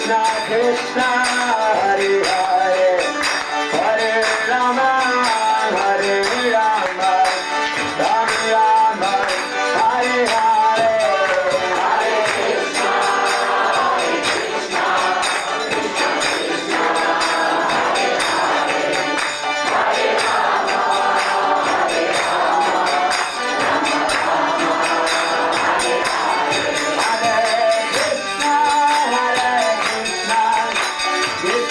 Krishna Hare Hare Hare Rama Hare Rama Rama Rama Hare Hare Hare Krishna Krishna Krishna Hare Hare Hare Rama Hare Rama Rama Rama Hare Hare Hare Krishna Krishna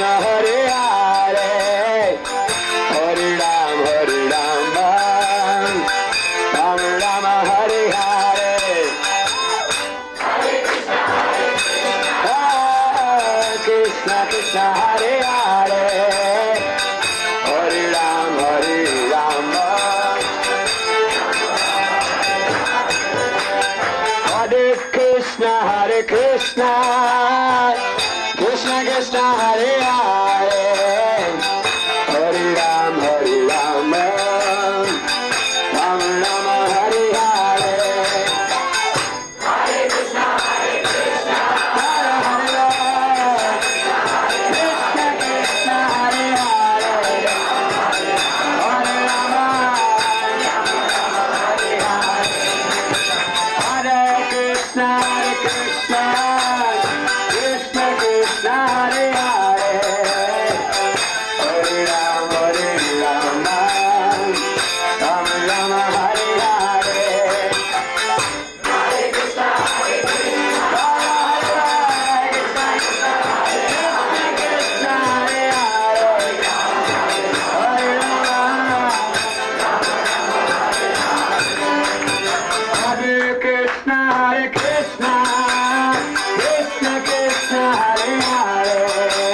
Hare Krishna, Hare Hare, Hare Rama, Rama Rama, Hare Hare. Hare Krishna, Hare Krishna, Krishna, Hare Hare, Hare Rama, Hare Krishna, Hare Krishna, Krishna Krishna, Hare Hare.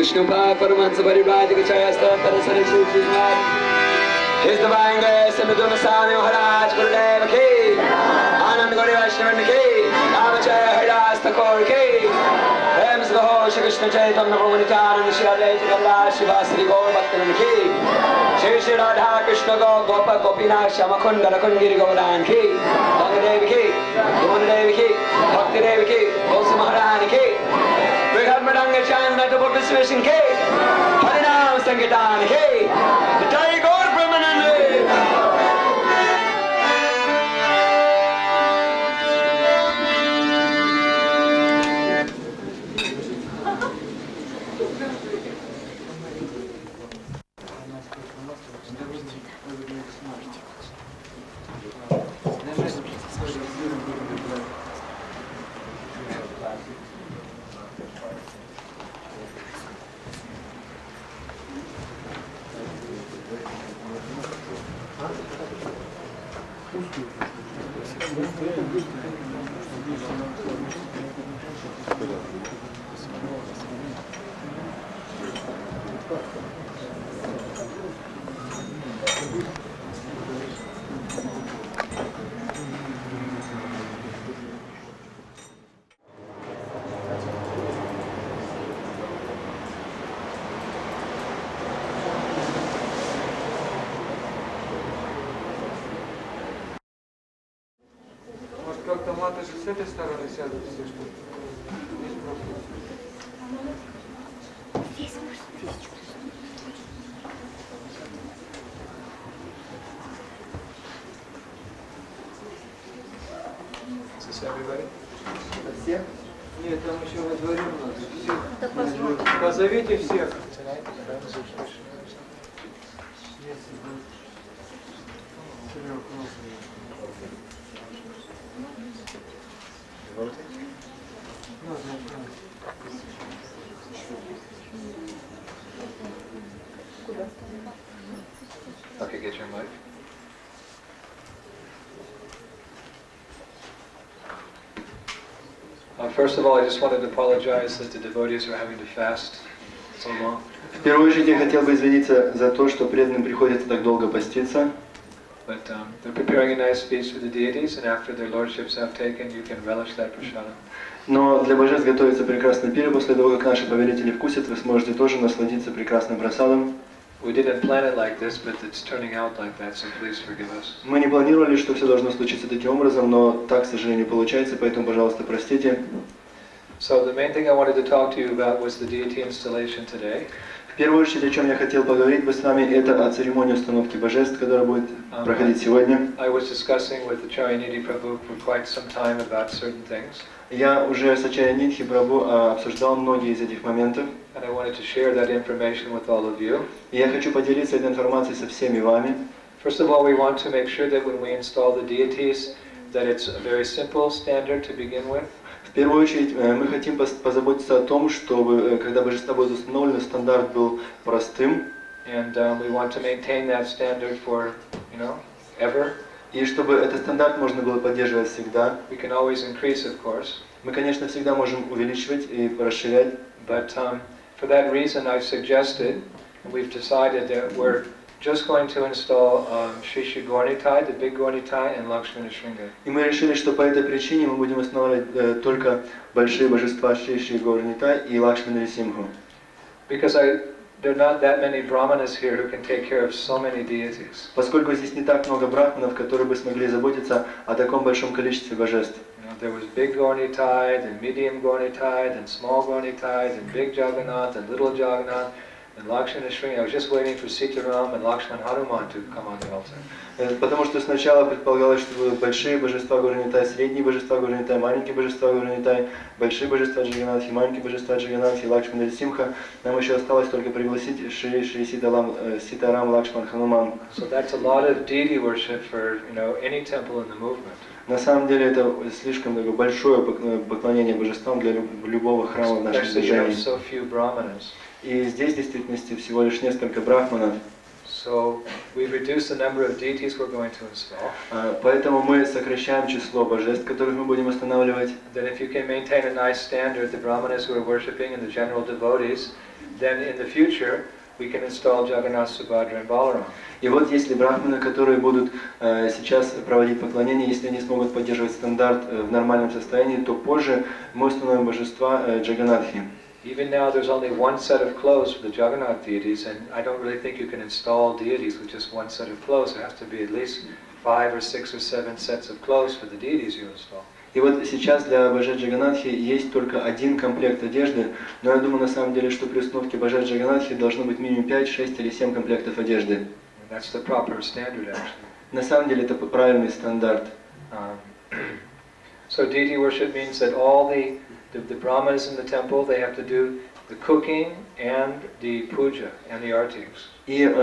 Vishnu Paramahansa Parivrajaga Chayasta Tarasari Shri Srimad. His divine grace and Madhuna Swami Maharaj Gurudeva Ki. Anand Gauri Vaishnavan Ki. Namachaya Haridas Thakur Ki. Hem Svaho Shri Krishna Chaitanya Prabhu Nityananda Shri Advaita Gadadhar Shivasari Gaur Bhaktavan Ki. Shri Shri Radha Krishna Gopa Gopinath Shamakunda Rakundgiri Govardhan Ki. Gangadevi Ki. Yamunadevi Ki. Bhakti Devi Ki. Tulsi Maharani Ki. Brihad Madanga Chanda to Buddha Swishin Ki. Harinam Sankirtan Ki. Jai Gaur Brahmanande. Как-то маты же с этой стороны сядут все, что здесь просто. Всех? Нет, там еще во дворе надо. Всех. Позовите всех. Okay, get your mic. First of all, I just wanted to apologize that the devotees are having to fast so long. В первую очередь я хотел бы извиниться за то, что преданным приходится так долго поститься. But they're preparing a nice feast for the deities, and after their lordships have taken, you can relish that prasadam. Но для божеств готовится прекрасный пир, и после того, как наши повелители вкусят, вы сможете тоже насладиться прекрасным просадом. We didn't plan it like this, but it's turning out like that, so please forgive us. Мы не планировали, что все должно случиться таким образом, но так, к сожалению, получается, поэтому, пожалуйста, простите. So the main thing I wanted to talk to you about was the deity installation today. В первую очередь, о чем я хотел поговорить бы с вами, это о церемонии установки божеств, которая будет проходить сегодня. I was discussing with Acharya Nidhi Prabhu for quite some time about certain things. Я уже с Ачарья Нидхи Прабху обсуждал многие из этих моментов. And I wanted to share that information with all of you. И я хочу поделиться этой информацией со всеми вами. First of all, we want to make sure that when we install the deities, that it's a very simple standard to begin with. В первую очередь мы хотим позаботиться о том, чтобы, когда божества будут установлены, стандарт был простым. And we want to maintain that standard for, ever. И чтобы этот стандарт можно было поддерживать всегда. We can always increase, of course. Мы, конечно, всегда можем увеличивать и расширять. But for that reason, I've suggested, and we've decided that we're just going to install Shri Shri Gaurnitai, the big Gaurnitai, and Lakshmana Shringa. И мы решили, что по этой причине мы будем устанавливать только большие божества Шри Шри Gaurnitai и Лакшмана Симху. Because there are not that many brahmanas here who can take care of so many deities. Поскольку здесь не так много брахманов, которые бы смогли заботиться о таком большом количестве божеств. There was big Gaurnitai, then medium Gaurnitai, then small Gaurnitai, then big Jagannath, and little Jagannath, and Lakshmana Shringa. I was just waiting for Sitaram and Lakshman Hanuman to come on the altar. Потому что сначала предполагалось, что будут большие божества Gaurnitai, средние божества Gaurnitai, маленькие божества Gaurnitai, большие божества Джаганнатхи, маленькие божества Джаганнатхи, Лакшмана Симха. Нам еще осталось только пригласить Шри Ситарам Лакшман Хануман. So that's a lot of deity worship for any temple in the movement. На самом деле это слишком большое поклонение божествам для любого храма в нашем движении. So few brahmanas. И здесь в действительности всего лишь несколько брахманов. So we've reduced the number of deities we're going to install. Поэтому мы сокращаем число божеств, которых мы будем устанавливать. Then if you can maintain a nice standard, the brahmanas who are worshipping and the general devotees, then in the future we can install Jagannath, Subhadra and Balaram. И вот если брахманы, которые будут сейчас проводить поклонение, если они смогут поддерживать стандарт в нормальном состоянии, то позже мы установим божества Джаганнатхи. Even now there's only one set of clothes for the Jagannath deities, and I don't really think you can install deities with just one set of clothes. There has to be at least 5 or 6 or 7 sets of clothes for the deities you install. И вот сейчас для Божеств Джаганнатхи есть только один комплект одежды, но я думаю на самом деле, что при установке Божеств Джаганнатхи должно быть минимум 5, 6 или 7 комплектов одежды. That's the proper standard, actually. На самом деле это правильный стандарт. So deity worship means that all the brahmanas in the temple, they have to do the cooking and the puja and the artis. И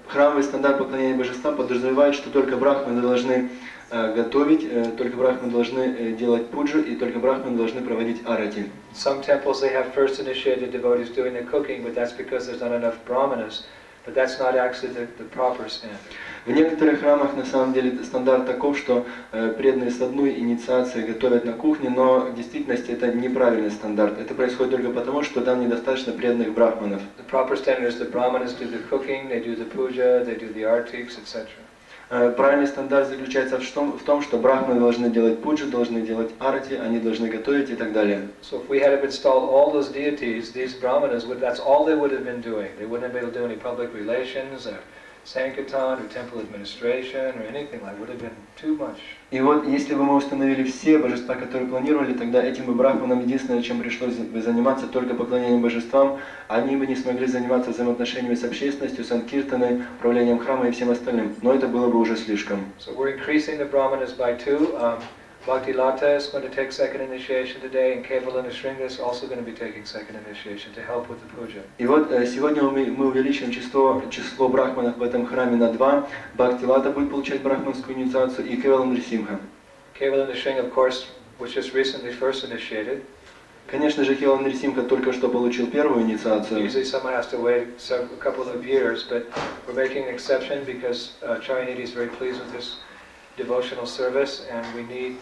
храмовый стандарт поклонения божествам подразумевает, что только брахманы должны готовить, только брахманы должны делать пуджу и только брахманы должны проводить арати. Some temples they have first initiated devotees doing the cooking, but that's because there's not enough brahmanas. But that's not actually the proper standard. В некоторых храмах на самом деле стандарт таков, что преданные с одной инициацией готовят на кухне, но в действительности это неправильный стандарт. Это происходит только потому, что там недостаточно преданных брахманов. The proper standard is the brahmanas do the cooking, they do the puja, they do the artis, etc. Правильный стандарт заключается в том, что брахманы должны делать пуджу, должны делать арати, они должны готовить и так далее. So if we had installed all those deities, these brahmanas, that's all they would have been doing. They wouldn't have been able to do any public relations, or sankirtan, or temple administration, or anything like. Would have been too much. И вот если бы мы установили все божества, которые планировали, тогда этим бы брахманам единственное, чем пришлось бы заниматься, только поклонением божествам, они бы не смогли заниматься взаимоотношениями с общественностью, санкиртаной, управлением храма и всем остальным. Но это было бы уже слишком. So we're increasing the brahmanas by 2. Bhakti Lata is going to take second initiation today, and Kevalana Shringa is also going to be taking second initiation to help with the puja. И вот сегодня мы увеличим число брахманов в этом храме на 2. Бхакти Лата будет получать брахманскую инициацию и Кевалана Шринга. Kevalana Shringa, of course, was just recently first initiated. Конечно же, Кевалана Шринга только что получил первую инициацию. Usually someone has to wait a couple of years, but we're making an exception because Charanidhi is very pleased with this devotional service, and we need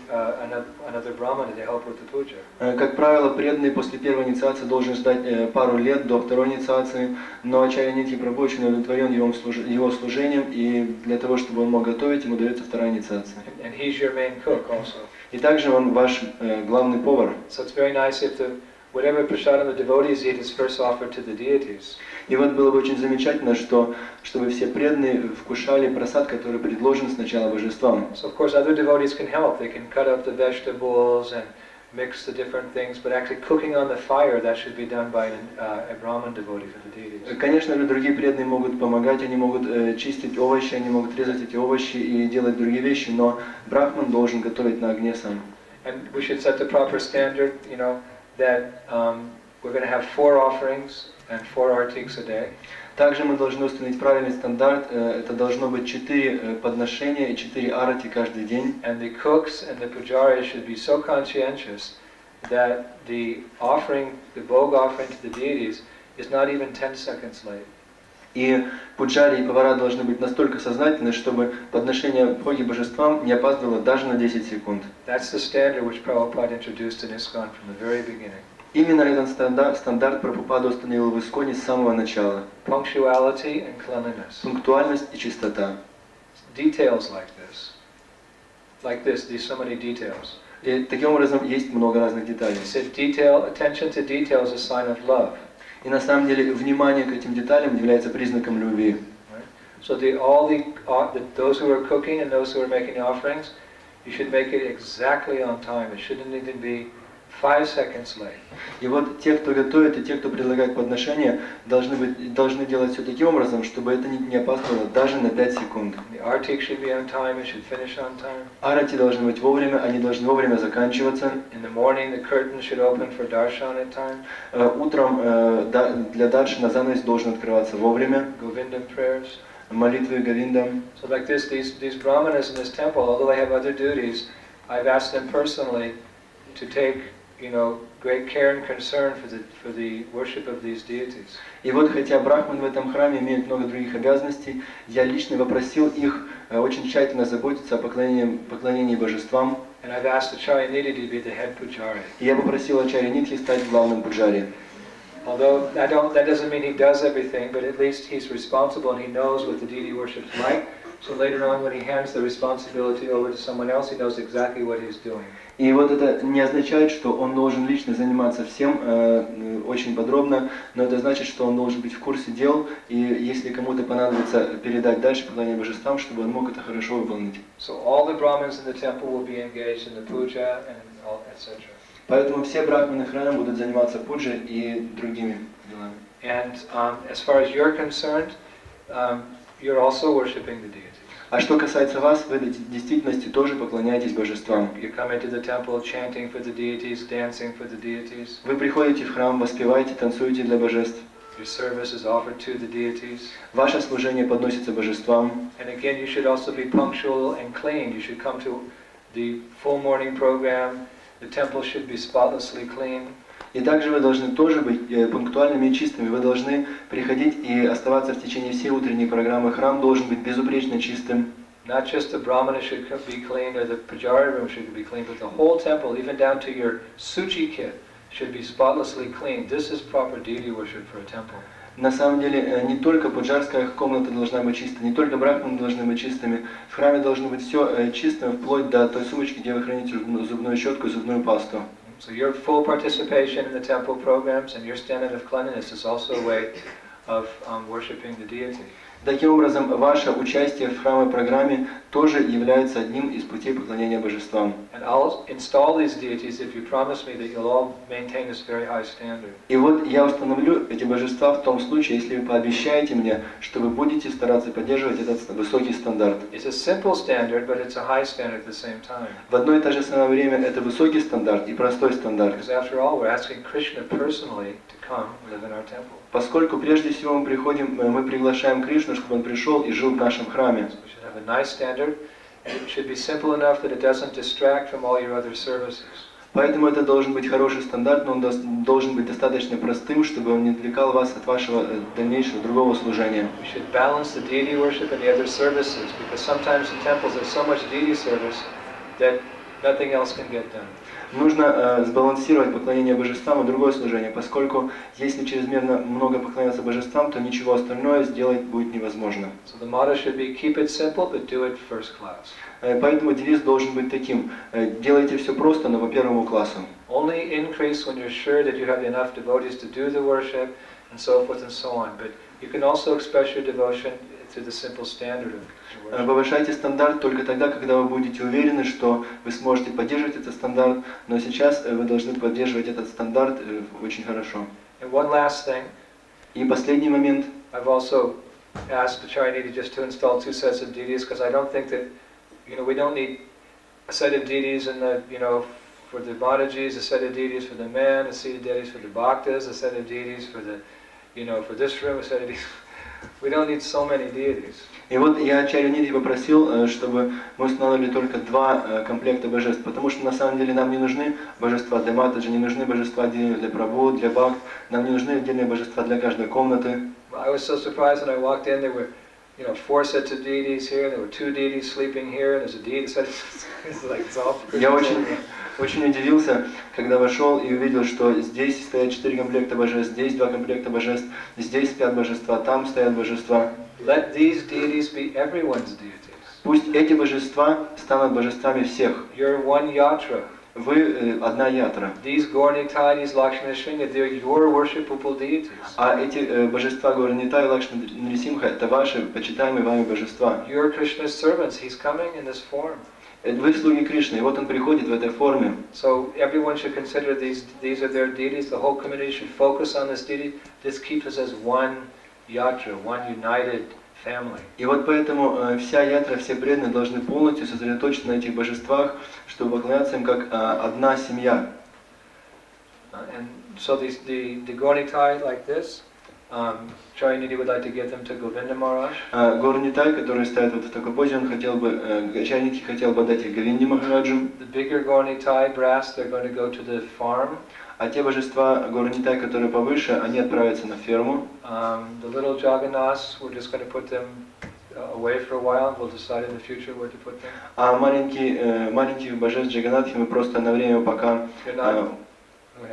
another brahmana to help with the puja. Как правило, преданный после первой инициации должен ждать пару лет до второй инициации, но Ачарья-Нитхи Прабху очень удовлетворен его служением, и для того, чтобы он мог готовить, ему дается вторая инициация. And he's your main cook also. И также он ваш главный повар. So it's very nice if whatever prasadam the devotees eat is first offered to the deities. И вот было бы очень замечательно, чтобы все преданные вкушали прасад, который предложен сначала божествам. So of course other devotees can help. They can cut up the vegetables and mix the different things, but actually cooking on the fire, that should be done by a Brahman devotee for the deities. Конечно же, другие преданные могут помогать, они могут чистить овощи, они могут резать эти овощи и делать другие вещи, но брахман должен готовить на огне сам. And we should set the proper standard, that we're going to have 4 offerings and 4 artiks a day. Также мы должны установить правильный стандарт. Это должно быть 4 подношения и 4 арати каждый день. And the cooks and the pujaris should be so conscientious that the bhog offering to the deities is not even 10 seconds late. И пуджари и повара должны быть настолько сознательны, чтобы подношение бхоги божествам не опаздывало даже на 10 секунд. That's the standard which Prabhupada introduced in ISKCON from the very beginning. Именно этот стандарт Прабхупада установил в Исконе с самого начала. Punctuality and cleanliness. Пунктуальность и чистота. Details like this, these so many details. И таким образом есть много разных деталей. He said attention to detail is a sign of love. И на самом деле внимание к этим деталям является признаком любви. So those who are cooking and those who are making the offerings, you should make it exactly on time. It shouldn't even be 5 seconds late. И вот те, кто готовит, и те, кто предлагает подношения, должны делать все таким образом, чтобы это не опаздывало даже на 5 секунд. The artik should be on time. It should finish on time. Арати должны быть вовремя, они должны вовремя заканчиваться. In the morning, the curtain should open for darshan at time. Утром для даршана занавес должен открываться вовремя. Govindam prayers. Молитвы Говиндам. So like this, these brahmanas in this temple, although they have other duties, I've asked them personally to take, great care and concern for the worship of these deities. И вот хотя брахман в этом храме имеет много других обязанностей, я лично попросил их очень тщательно заботиться о поклонении божествам. And I've asked Acharya Nidhi to be the head pujari. И я попросил Ачарья Нитхи стать главным пуджари. Although that doesn't mean he does everything, but at least he's responsible and he knows what the deity worship is like. So later on, when he hands the responsibility over to someone else, he knows exactly what he's doing. И вот это не означает, что он должен лично заниматься всем очень подробно, но это значит, что он должен быть в курсе дел, и если кому-то понадобится передать дальше поклонение божествам, чтобы он мог это хорошо выполнить. So all the Brahmins in the temple will be engaged in the puja and all, etc. Поэтому все брахманы храма будут заниматься пуджей и другими делами. And as far as you're concerned, you're also worshiping the deity. А что касается вас, вы в действительности тоже поклоняетесь божествам. You come into the temple chanting for the deities, dancing for the deities. Вы приходите в храм, воспеваете, танцуете для божеств. Your service is offered to the deities. Ваше служение подносится божествам. And again, you should also be punctual and clean. You should come to the full morning program. The temple should be spotlessly clean. И также вы должны тоже быть пунктуальными и чистыми. Вы должны приходить и оставаться в течение всей утренней программы. Храм должен быть безупречно чистым. Not just the brahmana should be clean or the pujari room should be clean, but the whole temple, even down to your suchi kit, should be spotlessly clean. This is proper deity worship for a temple. На самом деле, не только пуджарская комната должна быть чистой, не только брахманы должны быть чистыми. В храме должно быть все чистым, вплоть до той сумочки, где вы храните зубную щетку и зубную пасту. So your full participation in the temple programs and your standard of cleanliness is also a way of worshiping the deity. Таким образом, ваше участие в храмовой программе тоже является одним из путей поклонения божествам. And I'll install these deities if you promise me that you'll all maintain this very high standard. И вот я установлю эти божества в том случае, если вы пообещаете мне, что вы будете стараться поддерживать этот высокий стандарт. It's a simple standard, but it's a high standard at the same time. В одно и то же самое время это высокий стандарт и простой стандарт. Because after all, we're asking Krishna personally to come live in our temple. Поскольку прежде всего мы приглашаем Кришну, чтобы он пришел и жил в нашем храме. So we should have a nice standard, and it should be simple enough that it doesn't distract from all your other services. Поэтому это должен быть хороший стандарт, но он должен быть достаточно простым, чтобы он не отвлекал вас от вашего дальнейшего другого служения. We should balance the deity worship and the other services, because sometimes in temples there's so much deity service that nothing else can get done. Нужно сбалансировать поклонение божествам и другое служение, поскольку если чрезмерно много поклоняться божествам, то ничего остальное сделать будет невозможно. So the motto should be keep it simple, but do it first class. Поэтому девиз должен быть таким: делайте все просто, но по первому классу. Only increase when you're sure that you have enough devotees to do the worship, and so forth and so on. But you can also express your devotion through the simple standard of worship. Повышайте стандарт только тогда, когда вы будете уверены, что вы сможете поддерживать этот стандарт, но сейчас вы должны поддерживать этот стандарт очень хорошо. And one last thing. И последний момент. I've also asked the Charaniti just to install 2 sets of deities, because I don't think that, we don't need a set of deities in the, for the Madhajis, a set of deities for the men, a set of deities for the Bhaktas, a set of deities for the, for this room, a set of deities. We don't need so many deities. И вот я Чарянити попросил, чтобы мы установили только 2 комплекта божеств, потому что на самом деле нам не нужны божества для Матаджи, не нужны божества для Прабху, для Бхакт, нам не нужны отдельные божества для каждой комнаты. I was so surprised when I walked in. There were, 4 sets of deities here. There were 2 deities sleeping here. There's a deity set. It's like it's all. Я очень удивился, когда вошел и увидел, что здесь стоят 4 комплекта божеств, здесь 2 комплекта божеств, здесь спят божества, там стоят божества. Let these deities be everyone's deities. Пусть эти божества станут божествами всех. You're one yatra. Вы одна ятра. These Gaurnitai, these Lakshmana Shringa, they're your worshipable deities. А эти божества Гаурнитай и Лакшмана Нрисимха — это ваши почитаемые вами божества. You're Krishna's servants. He's coming in this form. Вы слуги Кришны, и вот он приходит в этой форме. So everyone should consider these are their deities. The whole community should focus on this deity. This keeps us as one yatra, one united family. И вот поэтому вся ятра, все преданные должны полностью сосредоточиться на этих божествах, чтобы поклоняться им как одна семья. And so the Gaurnitai like this. Charaniti would like to give them to Govinda Maharaj. Гаурнитай, который стоит вот в такой позе, Чарянити хотел бы дать их Говинде Махараджу. The bigger Gaurnitai brass, they're going to go to the farm. А те божества Гаурнитай, которые повыше, они отправятся на ферму. The little Jagannaths, we're just going to put them away for a while. We'll decide in the future where to put them. А маленьких божеств Джаганатхи мы просто на время пока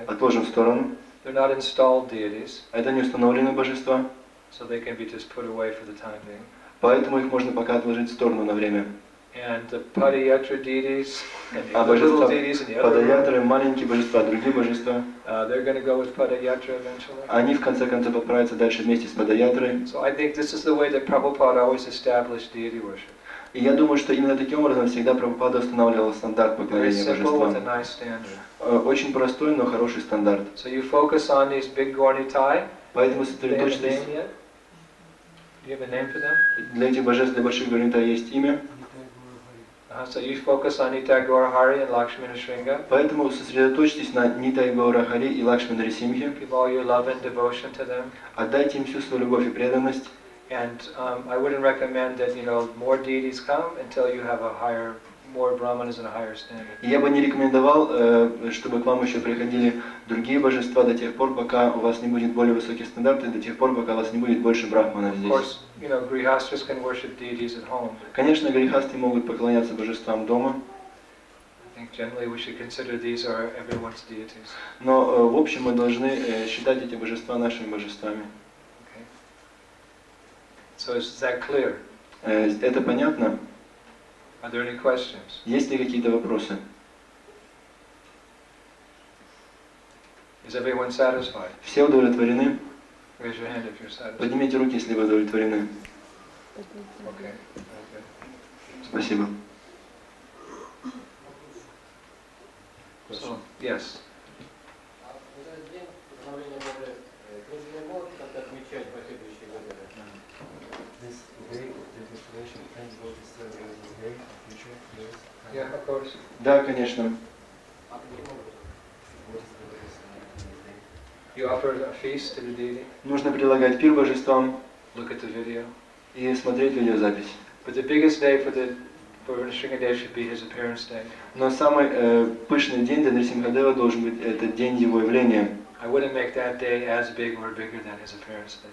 отложим в сторону. They're not installed deities, Это не установленные божества, so they can be just put away for the time being. поэтому их можно пока отложить в сторону на время. And the Padayatra deities and А the little божества deities and the other Падаятры, маленькие божества, другие божества, they're going to go with Padayatra eventually. они в конце концов отправятся дальше вместе с Падаятрой. So I think this is the way that Prabhupada always established deity worship. И я думаю, что именно таким образом всегда Прабхупада устанавливал стандарт Very поклонения simple with a божествам. nice standard. Очень простой, но хороший стандарт. So you focus on these big Gornitai. Поэтому Do they have a сосредоточьтесь. name yet? Do you have a name for them? Для этих божеств, для больших Горнита есть имя. So you focus on Nitai Gaurahari and Lakshmana Shringa. Поэтому сосредоточьтесь на Нитай Гаурахари и Лакшмана Рисимхе. Give all your love and devotion to them. Отдайте им всю свою любовь и преданность. And I wouldn't recommend that more deities come until you have more brahmanas and a higher standard. И я бы не рекомендовал, чтобы к вам еще приходили другие божества до тех пор, пока у вас не будет более высоких стандартов, до тех пор, пока у вас не будет больше брахманов Of здесь. course, grihastas can worship deities at home. Конечно, грехасты могут поклоняться божествам дома, I think generally we should consider these are everyone's deities. но в общем мы должны считать эти божества нашими божествами. Okay. So is that clear? Это понятно? Are there any questions? Есть ли какие-то вопросы? Is everyone satisfied? Все удовлетворены? Raise your hand if you're satisfied. Поднимите руки, если вы удовлетворены. Okay. Very good. Спасибо. So, yes. Вот этот день установления Божеств, люди не могут как-то отмечать последующие годы? This day, the installation ends with this day, future years. Yeah, of course. Да, конечно. А не могут. What is the latest on this day? You offer a feast to the deity. Нужно прилагать пир божествам Look at the video. и смотреть видеозапись. But the biggest day for Nrsimhadev should be his appearance day. Но самый пышный день для Нрисимхадева должен быть этот день его явления. I wouldn't make that day as big or bigger than his appearance day.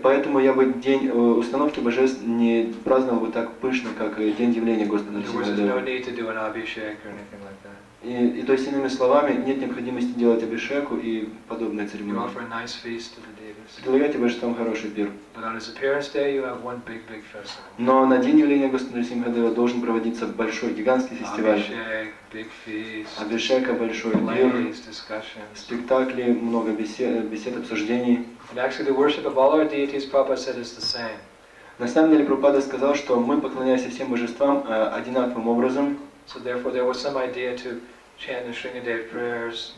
Поэтому я бы день установки божеств не праздновал бы так пышно, как день явления Господа In other words, there's no Нрисимхадева. need to do an abhishek or anything like that. И то есть, иными словами, нет необходимости делать абишеку и подобные You церемонии. offer a nice feast to the deities. Предлагайте божествам хороший пир. But on his appearance day, you have one big festival. Но на день явления Господа Нрисимхадева должен проводиться большой, гигантский фестиваль. Abhishek, big feast, Абишека, большой пир, plays, discussions. спектакли, много бесед, обсуждений. And actually the worship of all our deities, Prabhupada said, is the same. На самом деле Прабхупада сказал, что мы поклоняемся всем божествам одинаковым образом. So therefore there was some idea to chant the Sringadev prayers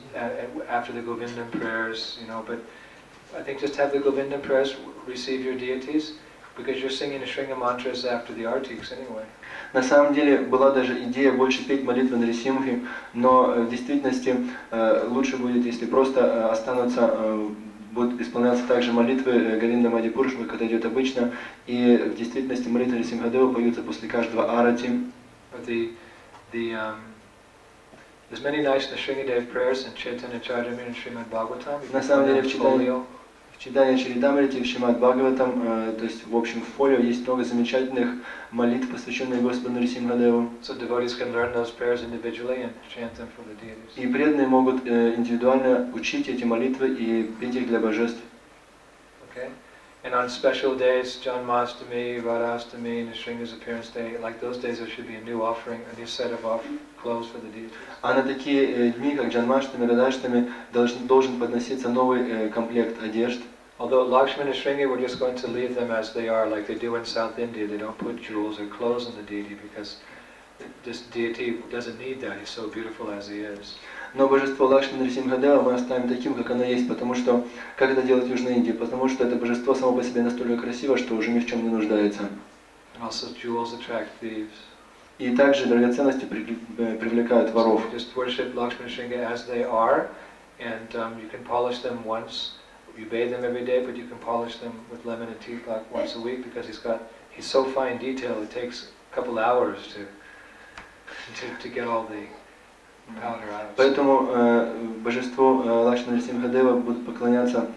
after the Govindam prayers, but I think just have the Govindam prayers receive your deities, because you're singing the Shringa mantras after the artiks anyway. На самом деле была даже идея больше петь молитвы Нрисимхи, но в действительности лучше будет, если просто будут исполняться также молитвы Говинда Мадипуруши, как это идет обычно, и в действительности молитвы Нрисимхадева поются после каждого арати. But there's many nice Nrsimhadev prayers in Chaitanya Charitamrita and Srimad Bhagavatam. На самом деле в читании Чаритамрити, в Шримад Бхагаватам, то есть в общем в фолио есть много замечательных молитв, посвященных Господу Нрисимхадеву. So devotees can learn those prayers individually and chant them for the deities. И преданные могут индивидуально учить эти молитвы и петь их для божеств. Okay? And on special days, Janmashtami, Radhastami, Nrsimha's appearance day, like those days there should be a new offering, a new set of clothes for the deities. А на такие дни, как Джанмаштами, Радаштами, должен подноситься новый комплект одежд. Although Lakshmana and Shringi, we're just going to leave them as they are, like they do in South India. They don't put jewels or clothes on the deity because this deity doesn't need that. He's so beautiful as he is. Но божество Лакшми Нрисимхадева мы оставим таким, как оно есть, потому что, как это делает в Южной Индии, потому что это божество само по себе настолько красиво, что уже ни в чем не нуждается. And also jewels attract thieves. И также драгоценности привлекают воров. So just worship Lakshmi and Shringi as they are, and you can polish them once. You bathe them every day, but you can polish them with lemon and tea like once a week because he's so fine detail. It takes a couple hours to get all the powder out. Поэтому божеству Лакшми Нарисимхадева будут поклоняться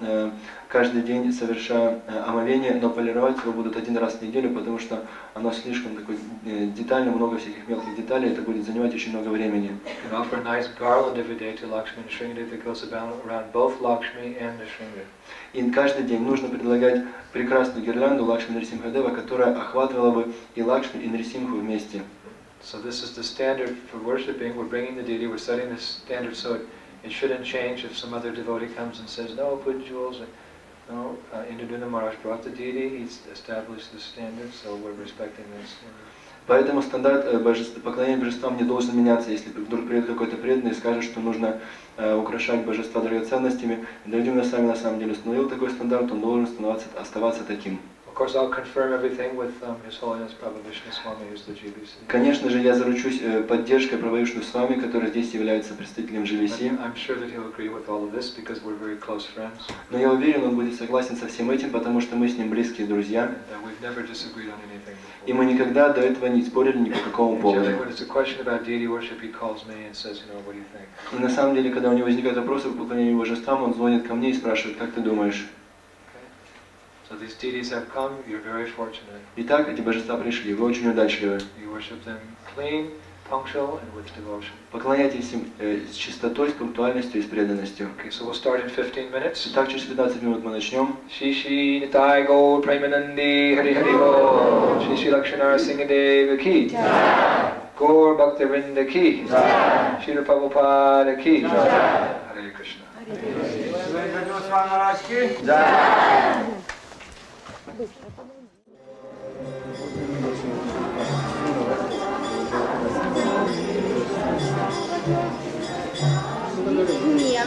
каждый день, совершая омовение, но полировать его будут один раз в неделю, потому что оно слишком такое детально, много всяких мелких деталей, это будет занимать очень много времени. And offer a nice garland every day to Lakshmi and Shringade that goes around both Lakshmi and the Shringade. И каждый день нужно предлагать прекрасную гирлянду Лакшми Нарисимхадева, которая охватывала бы и Лакшми, и Нарисимху вместе. So this is the standard for worshipping. We're bringing the deity, we're setting the standard so it shouldn't change if some other devotee comes and says, no, put jewels. No, Inder Maharaj brought the deity, he's established the standard, so we're respecting this standard. Поэтому стандарт поклонения божествам не должен меняться. Если вдруг придет какой-то преданный и скажет, что нужно украшать божества драгоценностями, Индрадьюмной Свами на самом деле установил такой стандарт, он должен оставаться таким. Of course, I'll confirm everything with His Holiness Prabhu Vishnu Swami, who's the GBC. Конечно же, я заручусь поддержкой Прабху Вишну Свами, который здесь является представителем GBC. I'm sure that he'll agree with all of this because we're very close friends. Но я уверен, он будет согласен со всем этим, потому что мы с ним близкие друзья. And we've never disagreed on anything before. И мы никогда до этого не спорили ни по какому поводу. When it's a question about deity worship, he calls me and says, what do you think? И на самом деле, когда у него возникают вопросы по поклонению божествам, он звонит ко мне и спрашивает, как ты думаешь? So these deities have come, you're very fortunate. Итак, эти божества пришли, вы очень удачливы. You worship them clean, punctual, and with devotion. Поклоняйтесь им с чистотой, с пунктуальностью и с преданностью. Okay, so we'll start in 15 minutes. Итак, через 15 минут мы начнем. Shri Shri Nitai Gaur Premanandi Hari Hari Bol. Shri Shri Lakshanara Singadeva Ki. Gaur Bhaktivinoda Ki. Shri Prabhupada Ki. Hare Krishna. Нет.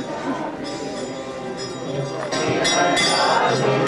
Hare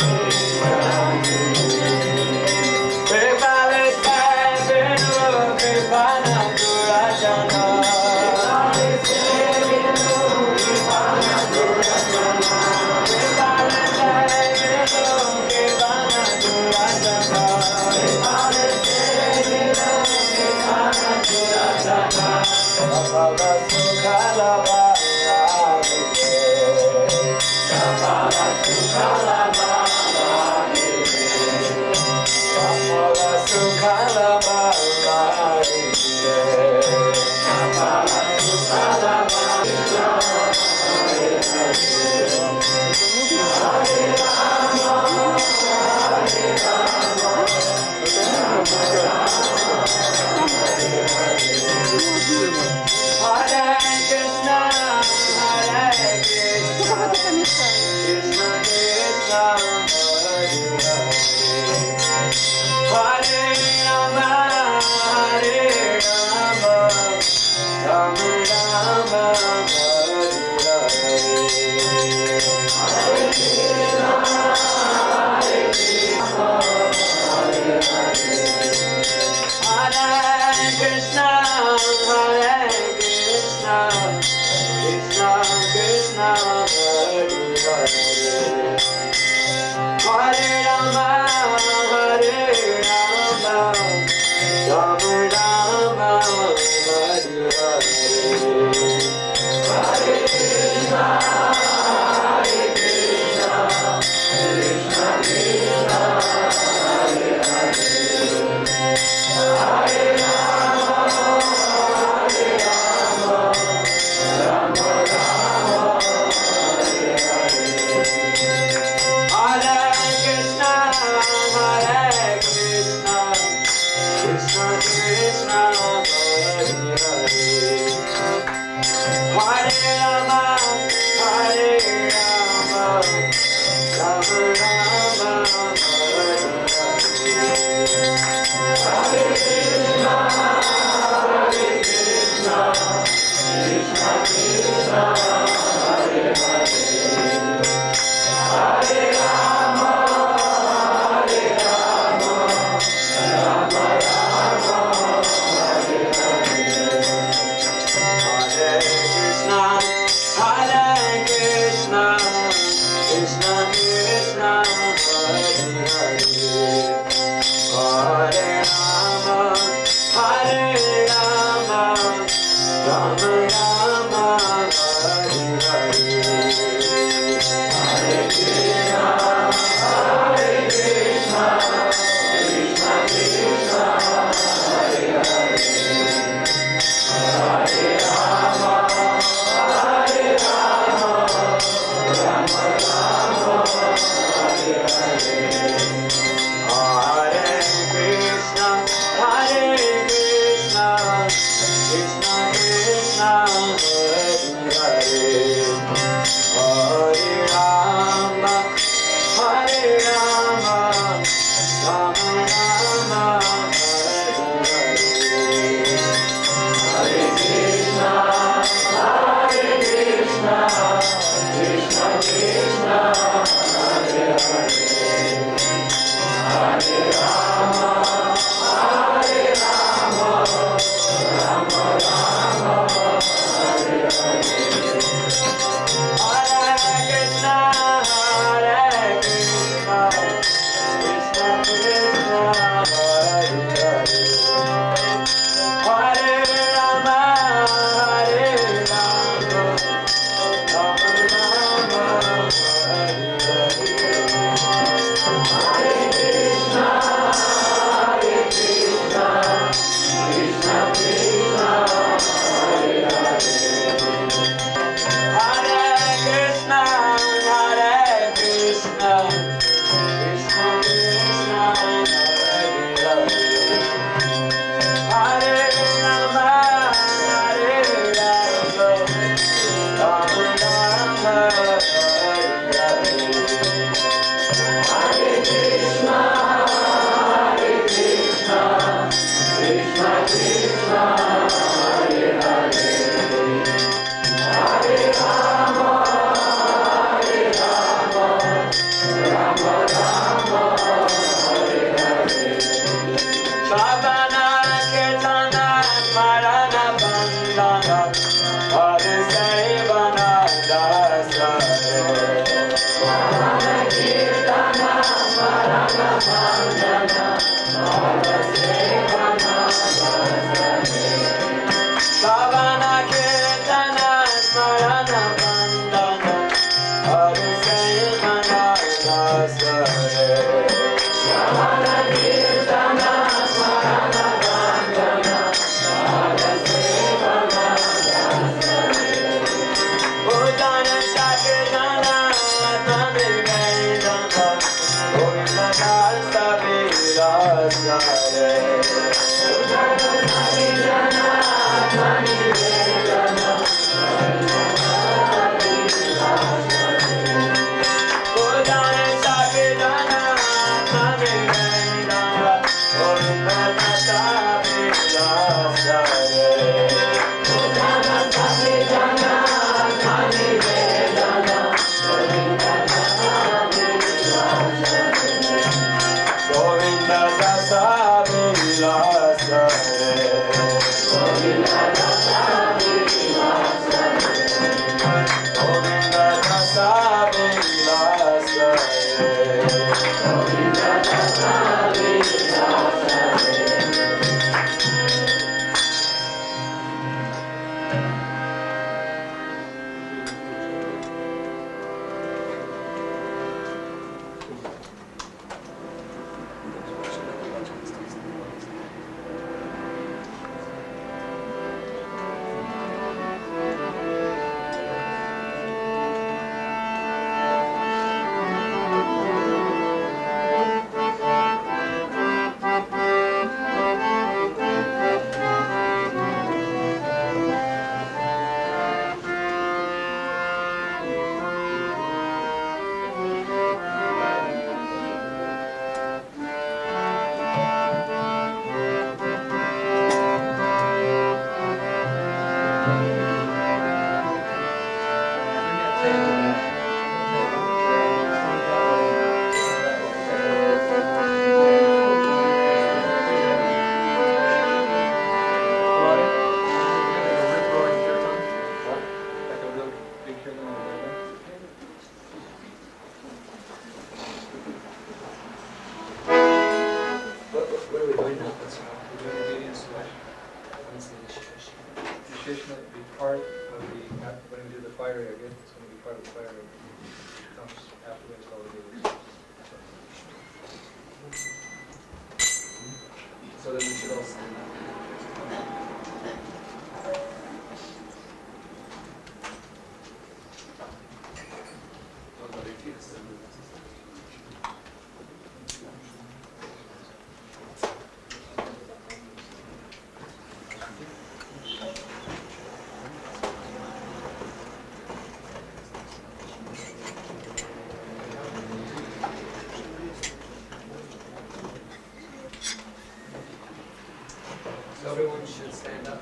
Everyone should stand up.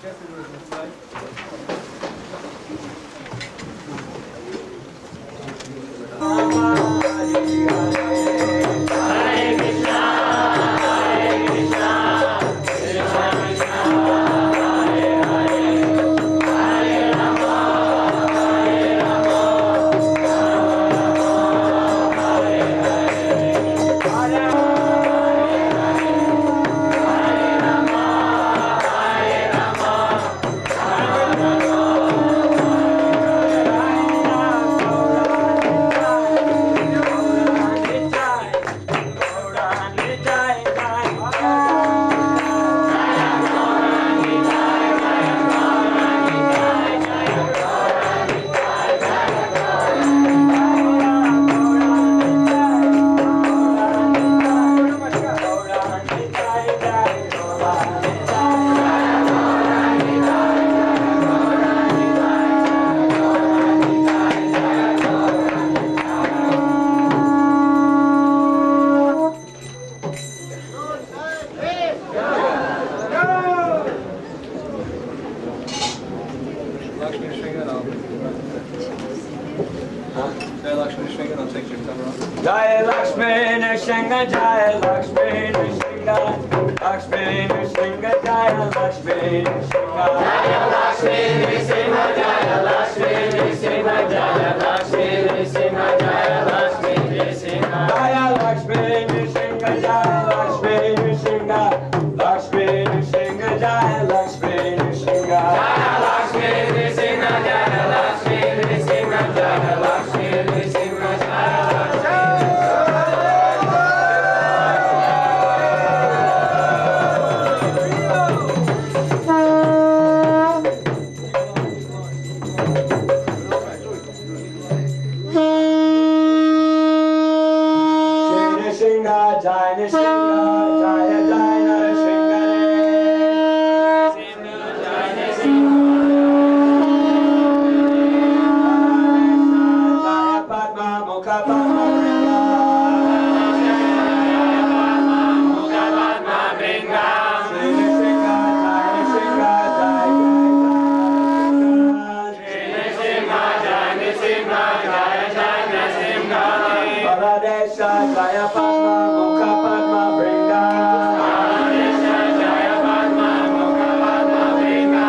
Hare Jaya Lakshmi Nrsimha, Jaya Lakshmi Nrsimha, Lakshmi Nrsimha, Jaya Lakshmi Nrsimha, Jaya Lakshmi Nrsimha, Jaya Lakshmi Nrsimha, Jaya Lakshmi Nrsimha, Jaya Lakshmi Nrsimha, Jaya Lakshmi Nrsimha, Jaya Lakshmi Nrsimha, Lakshmi Nrsimha, Jaya Lakshmi Nrsimha, Jaya Lakshmi Nrsimha, Jaya Lakshmi Nrsimha, Jaya Lakshmi Nrsimha, Jaya Jai Nrsimha, Jaya Jai Nrsimha, Jai Nrsimha, Jaya Padma Mukha Padma Bringa, Mukha Padma Bringa, Shri Nrsimha, Jai Nrsimha, Jai Nrsimha, Jaya Jai Nrsimha, Baladesha, Jaya Padma Mukha Padma Bringa, Baladesha, Jaya Padma Mukha Padma Bringa,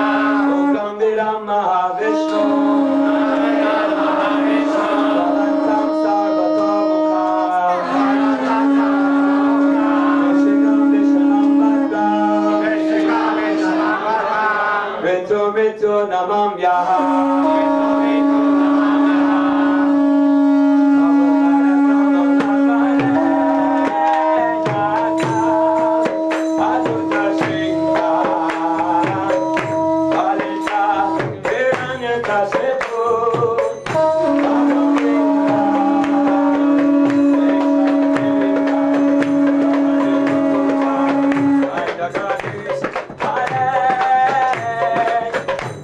Ukam Vidam Mahavishnu, Balantam Sarvatomukha, Vishikam Vishanam Bhakta, Ritu Ritu Namam Yaha,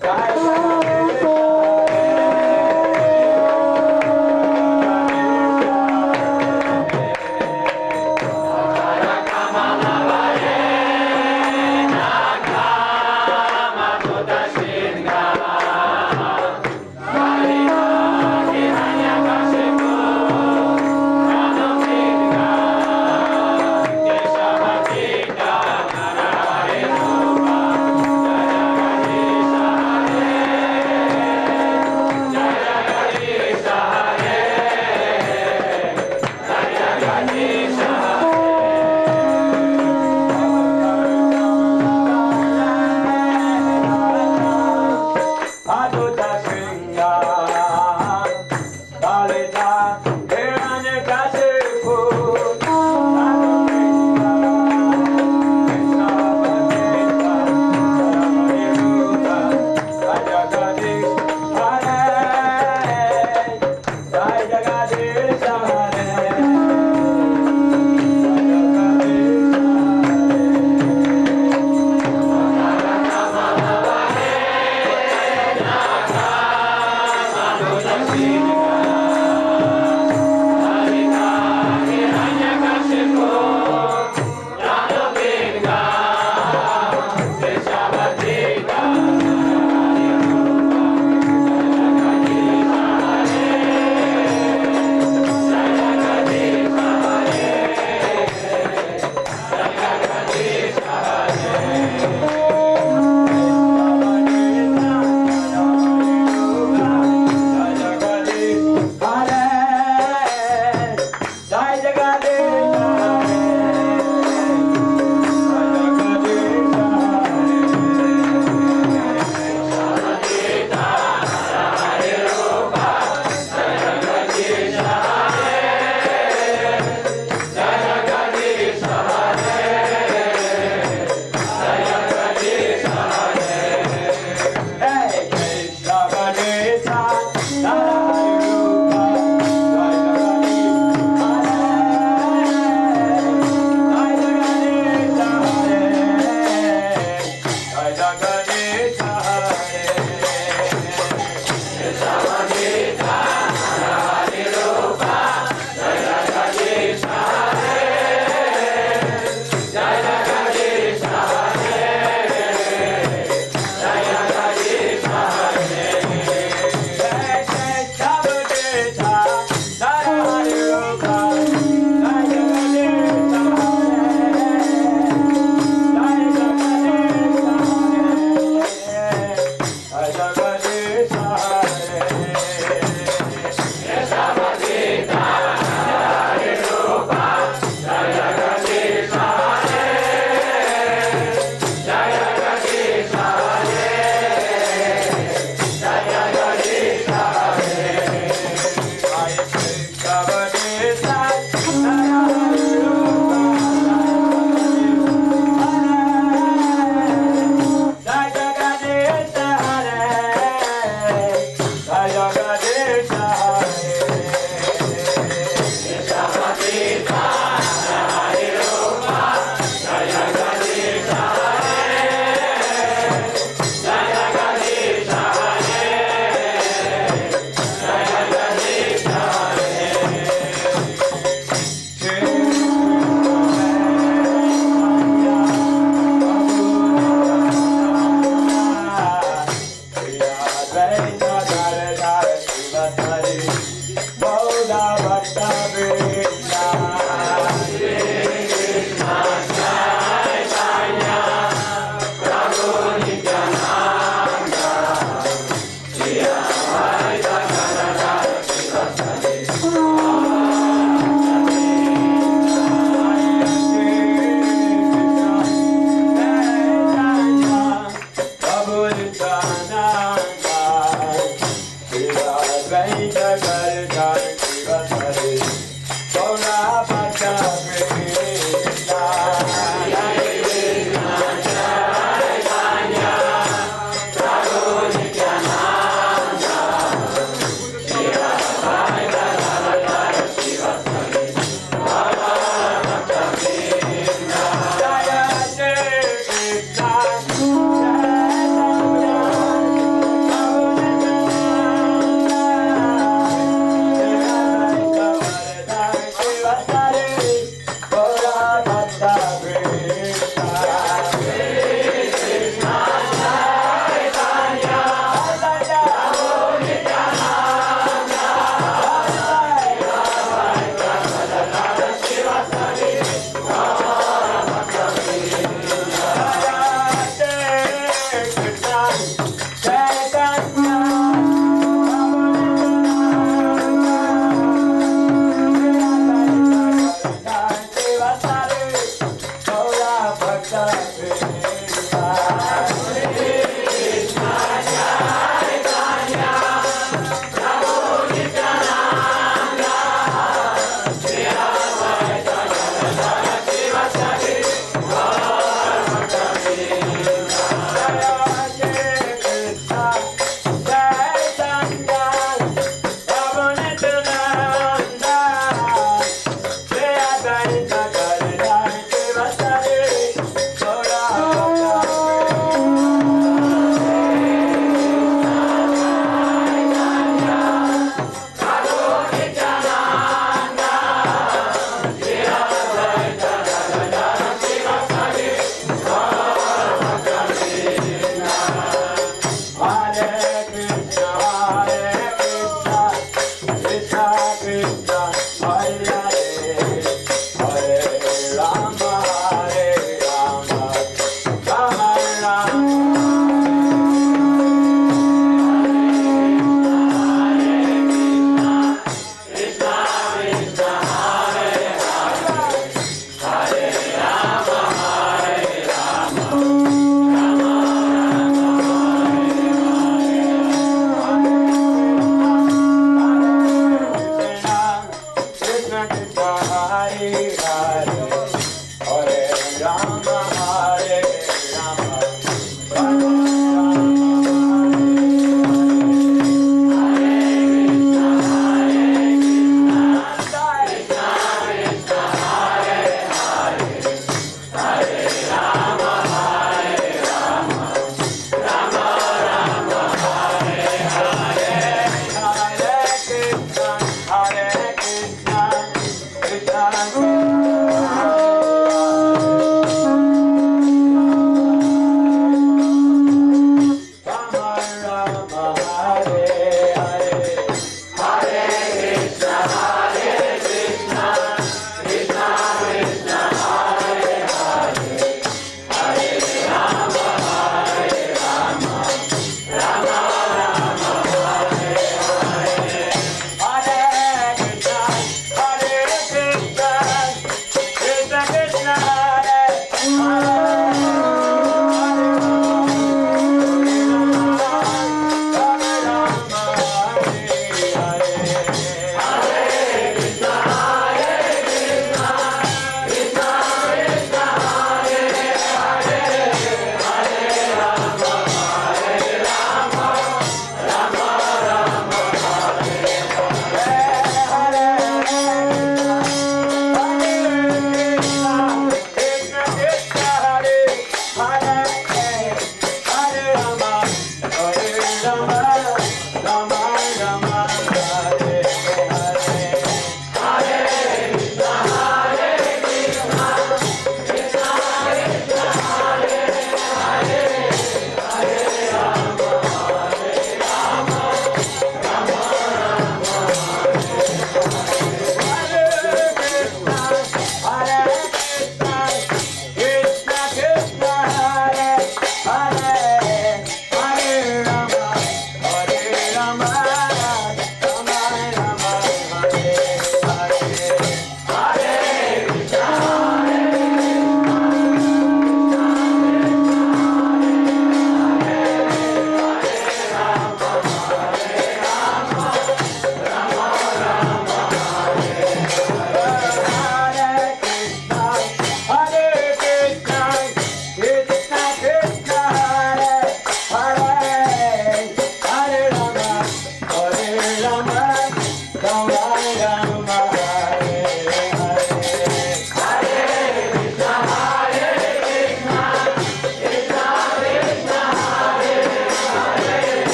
Jai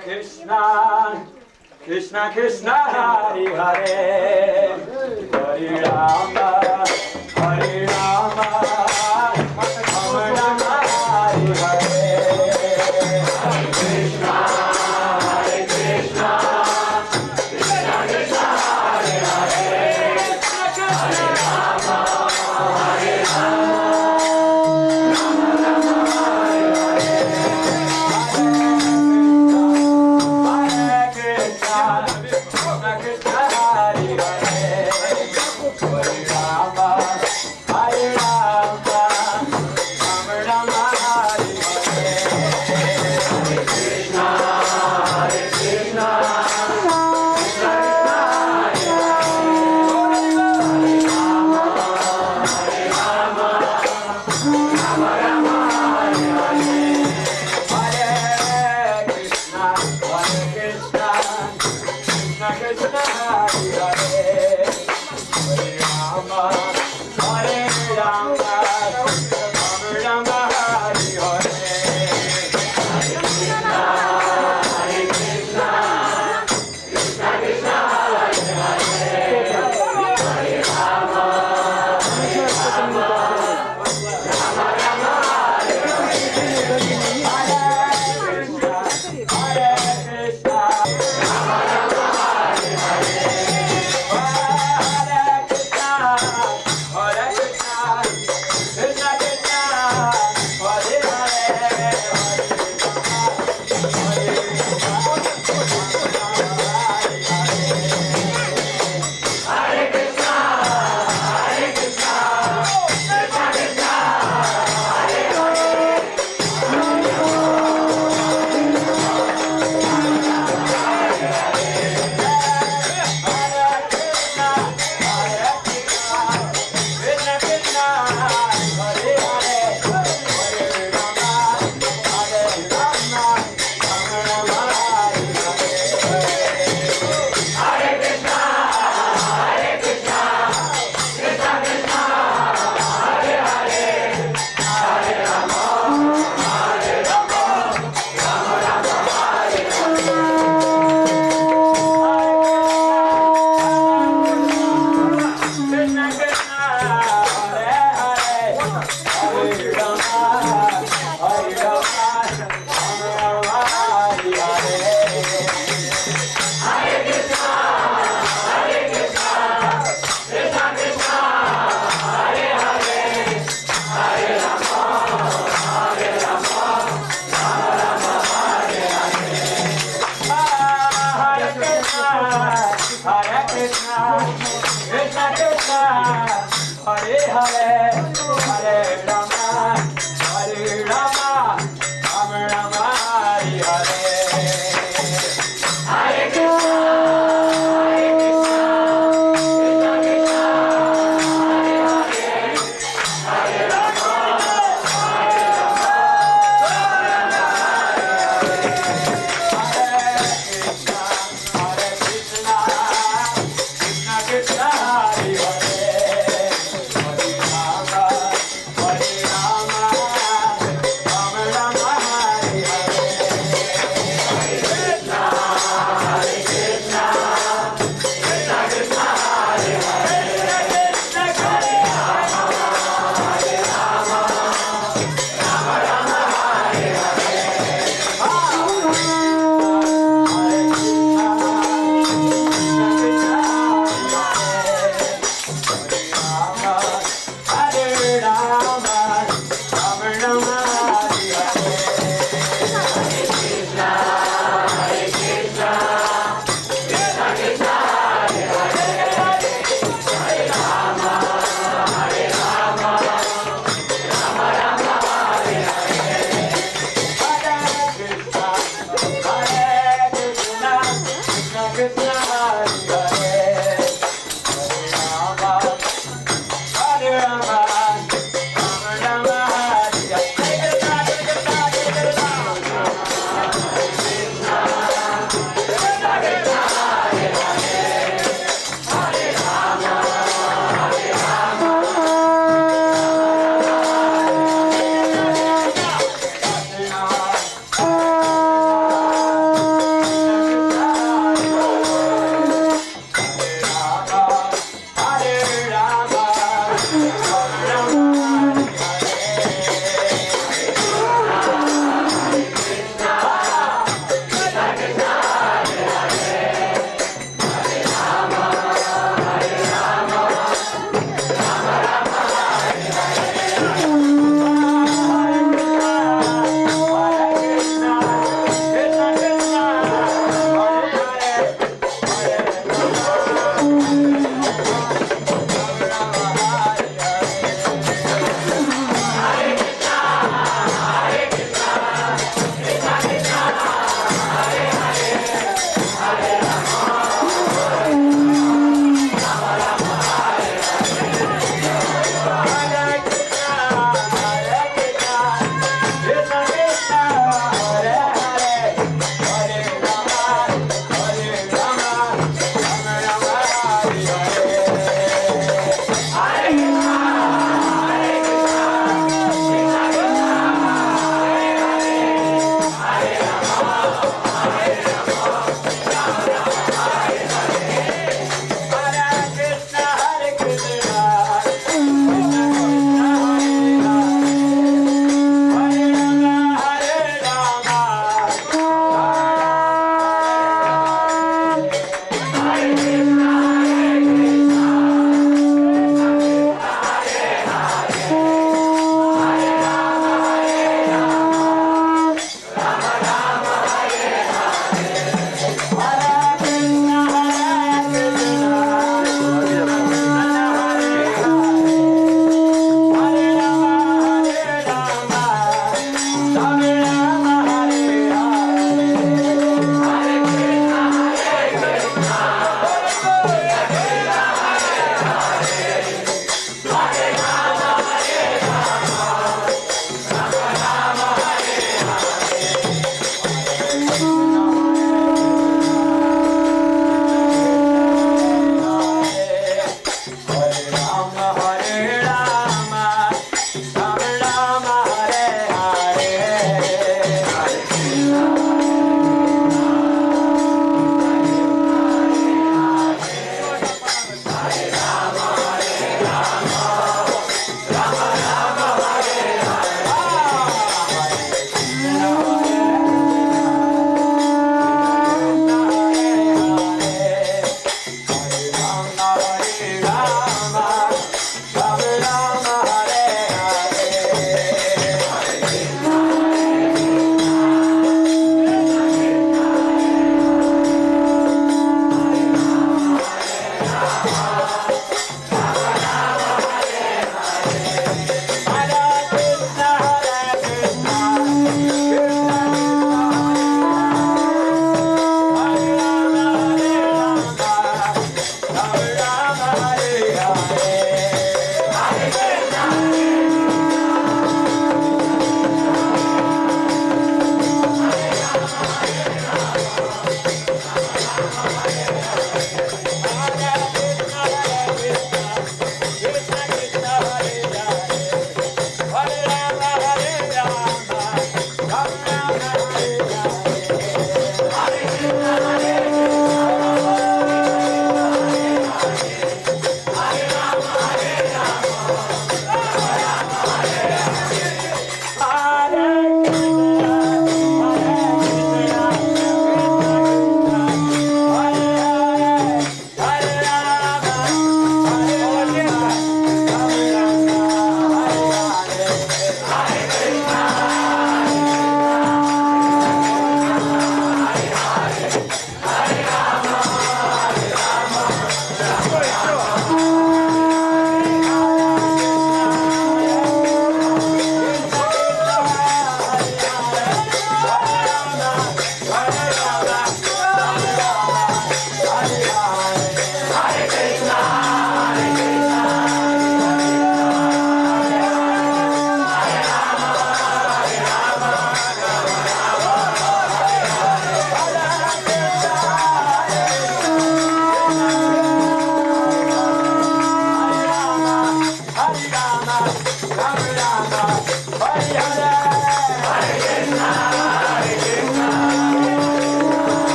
Krishna, Krishna Krishna, Hare Hare, Hare Rama, Hare Rama, Rama Rama, Hare Hare, Hare Krishna, Hare Krishna, Krishna Krishna, Hare Hare, Hare Rama, Hare Rama. Hare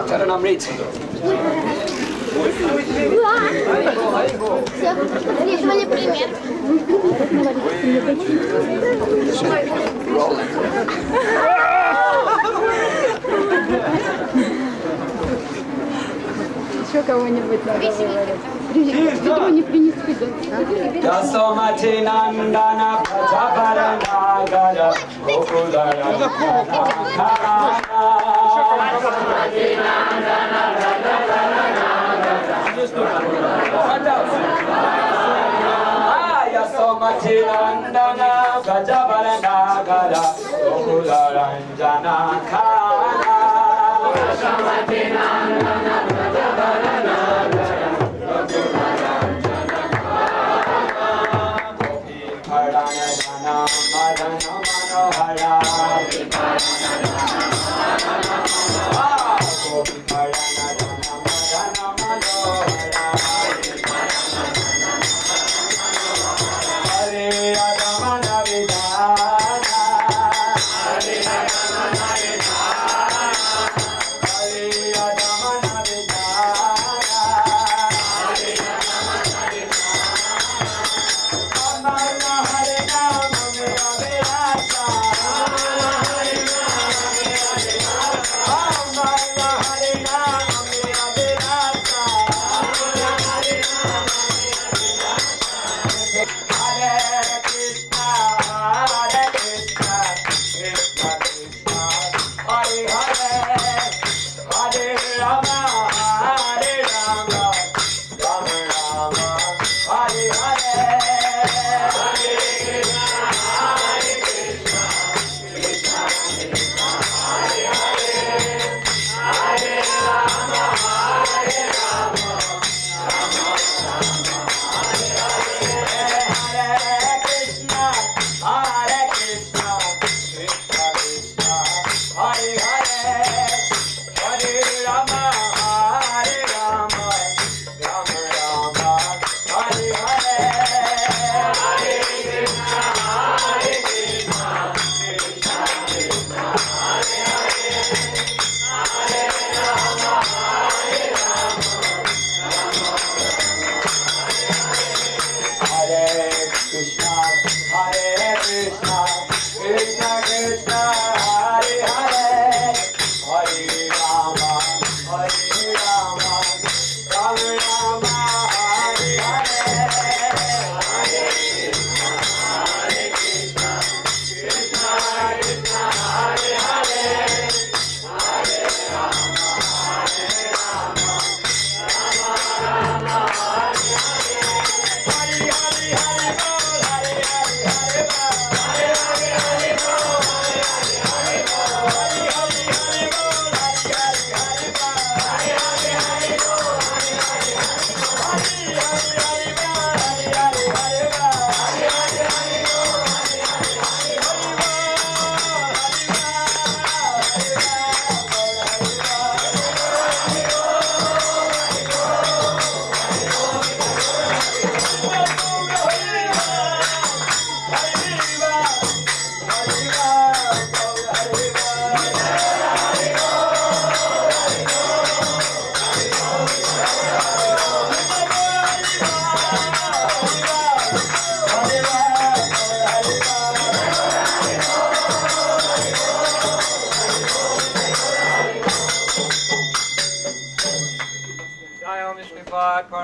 Чаранамрит. Лишь были пример. Еще кого-нибудь надо говорить. Видимо, не принесли. Ясомати нандана прajapara Gokudaya Yasomati nandana prajapara Nagara Gokudaranjana Kara Yasomati nandana prajapara Nagara Gokudaranjana Kara Gopi Pardana Jana Madana Manohara Gopi Pardana Jana Madana Manohara Hare Adamana Vidana Hare Adamana Vidana Hare Adamana Vidana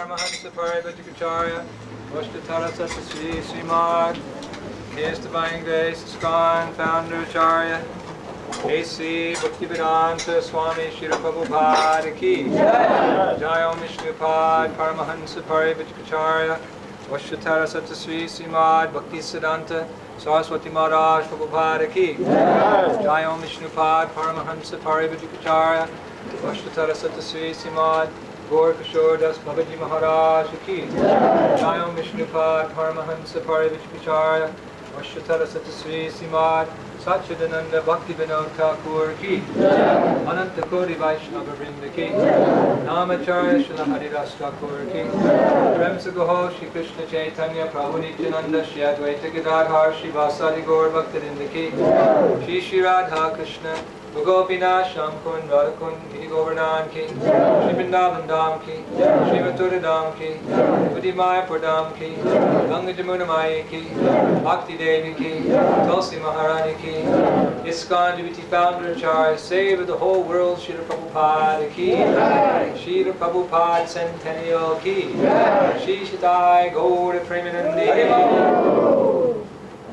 Paramahansa Parivajikacharya, Vashtatara Satasri Srimad, His Divine Grace, ISKCON Founder Acharya, A.C. Bhaktivedanta Swami Shri Prabhupada Ki Jai Om Vishnupad Paramahansa Parivajikacharya, Vashtatara Satasri Srimad Bhaktisiddhanta Saraswati Maharaj Prabhupada Ki Jai Om Vishnupad Paramahansa Parivajikacharya, Vashtatara Satasri Srimad Gaur Kishore Das Babaji Maharaj Ki Jai Om Vishnupad Paramahansa Parivajikacharya, Vashtatara Satasri Srimad Satchidananda Bhakti Vinod Thakur Ki Ananta Koti Vaishnava Vrinda Ki Namacharya Srila Haridas Thakur Ki Prem Sagoho Shri Krishna Chaitanya Prabhu Nityananda Shri Advaita Gadadhar Shri Vasadi Gaur Bhaktarinda Ki Shri Shri Radha Krishna Gopina Shamkun Radhakun Giri Govardhan Ki Shri Vrindavan Dham Ki Shri Mathura Dham Ki Udi Mayapur Dham Ki Ganga Jamuna Maya Ki Bhakti Devi Ki Tulsi Maharani Ki ISKCON Devotee Founder Acharya, save the whole world, Srila Prabhupada Ki Srila Prabhupada Centennial Ki Shri Shaddai Gaura Premanandi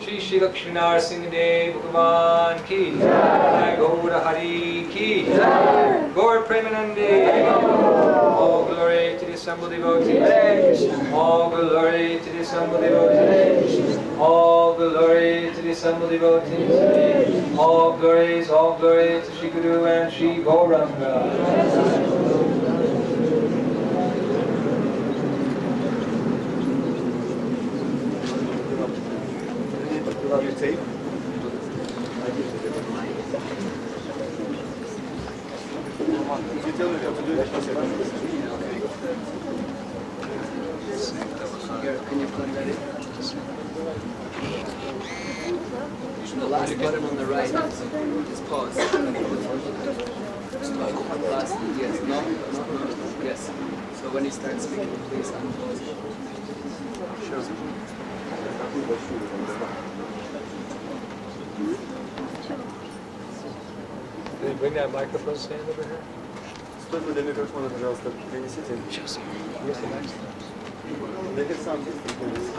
Shri Shri Lakshminar Singh Dev Bhagavan Ki Jai Gaura Hari Ki Gaur Premanandi. All glory to the assembled devotees. All glory to the assembled devotees. All glory to the assembled devotees. All glory to Shri Guru and Shri Gauranga. You tape? You tell me how to do that. Can you plug that in? The last button on the right is pause. Last, yes, no, yes. So when you start speaking, please unpause. Sure. Can you bring that microphone stand over here? Стойку для микрофона, пожалуйста, принесите. Сейчас. Да ты сам здесь приходишь.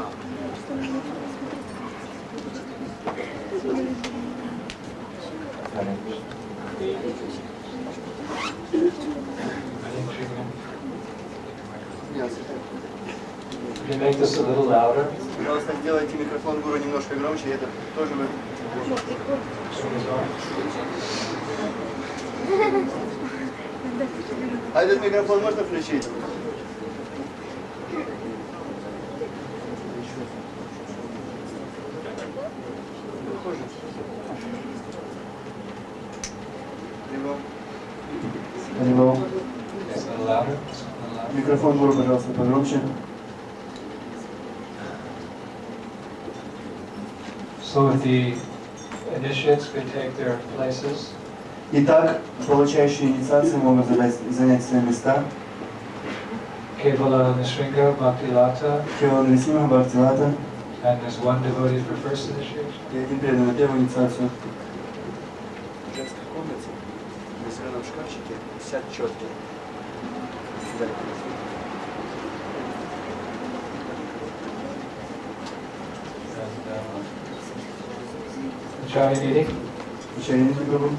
Can you make this a little louder? Пожалуйста, сделайте микрофон гуру немножко громче, это тоже вы. А этот микрофон можно включить? Hello. Микрофон гуру, пожалуйста, погромче. So if the initiates could take their places. Итак, получающие инициации могут занять свои места. Kevala Nishringa Bhaktilata. Кевала Нрисимха Бхактилата. And there's one devotee for first initiation. И один предан на первую инициацию. В женской комнате, на зеленом шкафчике, висят четки. Acharya Acharya Prabhu.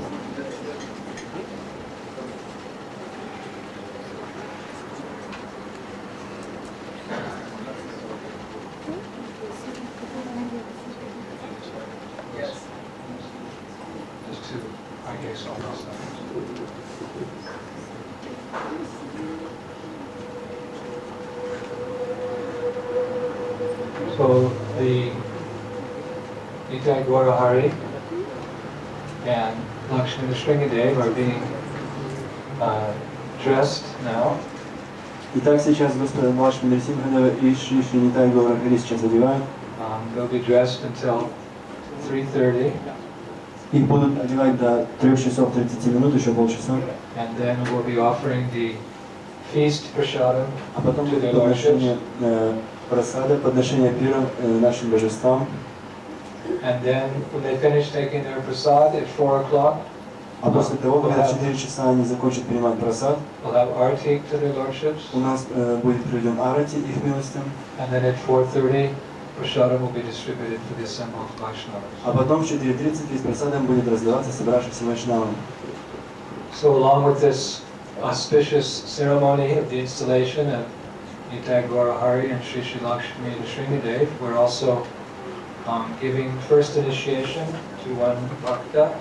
So the Nitai Gaurahari and Lakshmi Nrsimhadev are being dressed now. Итак, сейчас господа Лакшми Нрисимхадева и Шри Нитай Гаурахари сейчас одевают. They'll be dressed until 3:30. Их будут одевать до 3 часов 30 минут, еще полчаса. And then we'll be offering the feast prasadam А потом to будет their lordships. подношение просада, подношение пира нашим божествам. And then when they finish taking their prasad at 4 o'clock, А А после того, когда в 4 часа они закончат принимать просад, we'll have arati to their lordships. у нас будет проведен арати их милостям. And then at 4:30, prasadam will be distributed for the assembled Vaishnavas. А потом в 4:30 весь просадом будет раздаваться собравшимся вайшнавам. So along with this auspicious ceremony of the installation of Nitai Gaurahari and Sri Sri Lakshmi Nrsimhadev, we're also giving first initiation to one bhakta.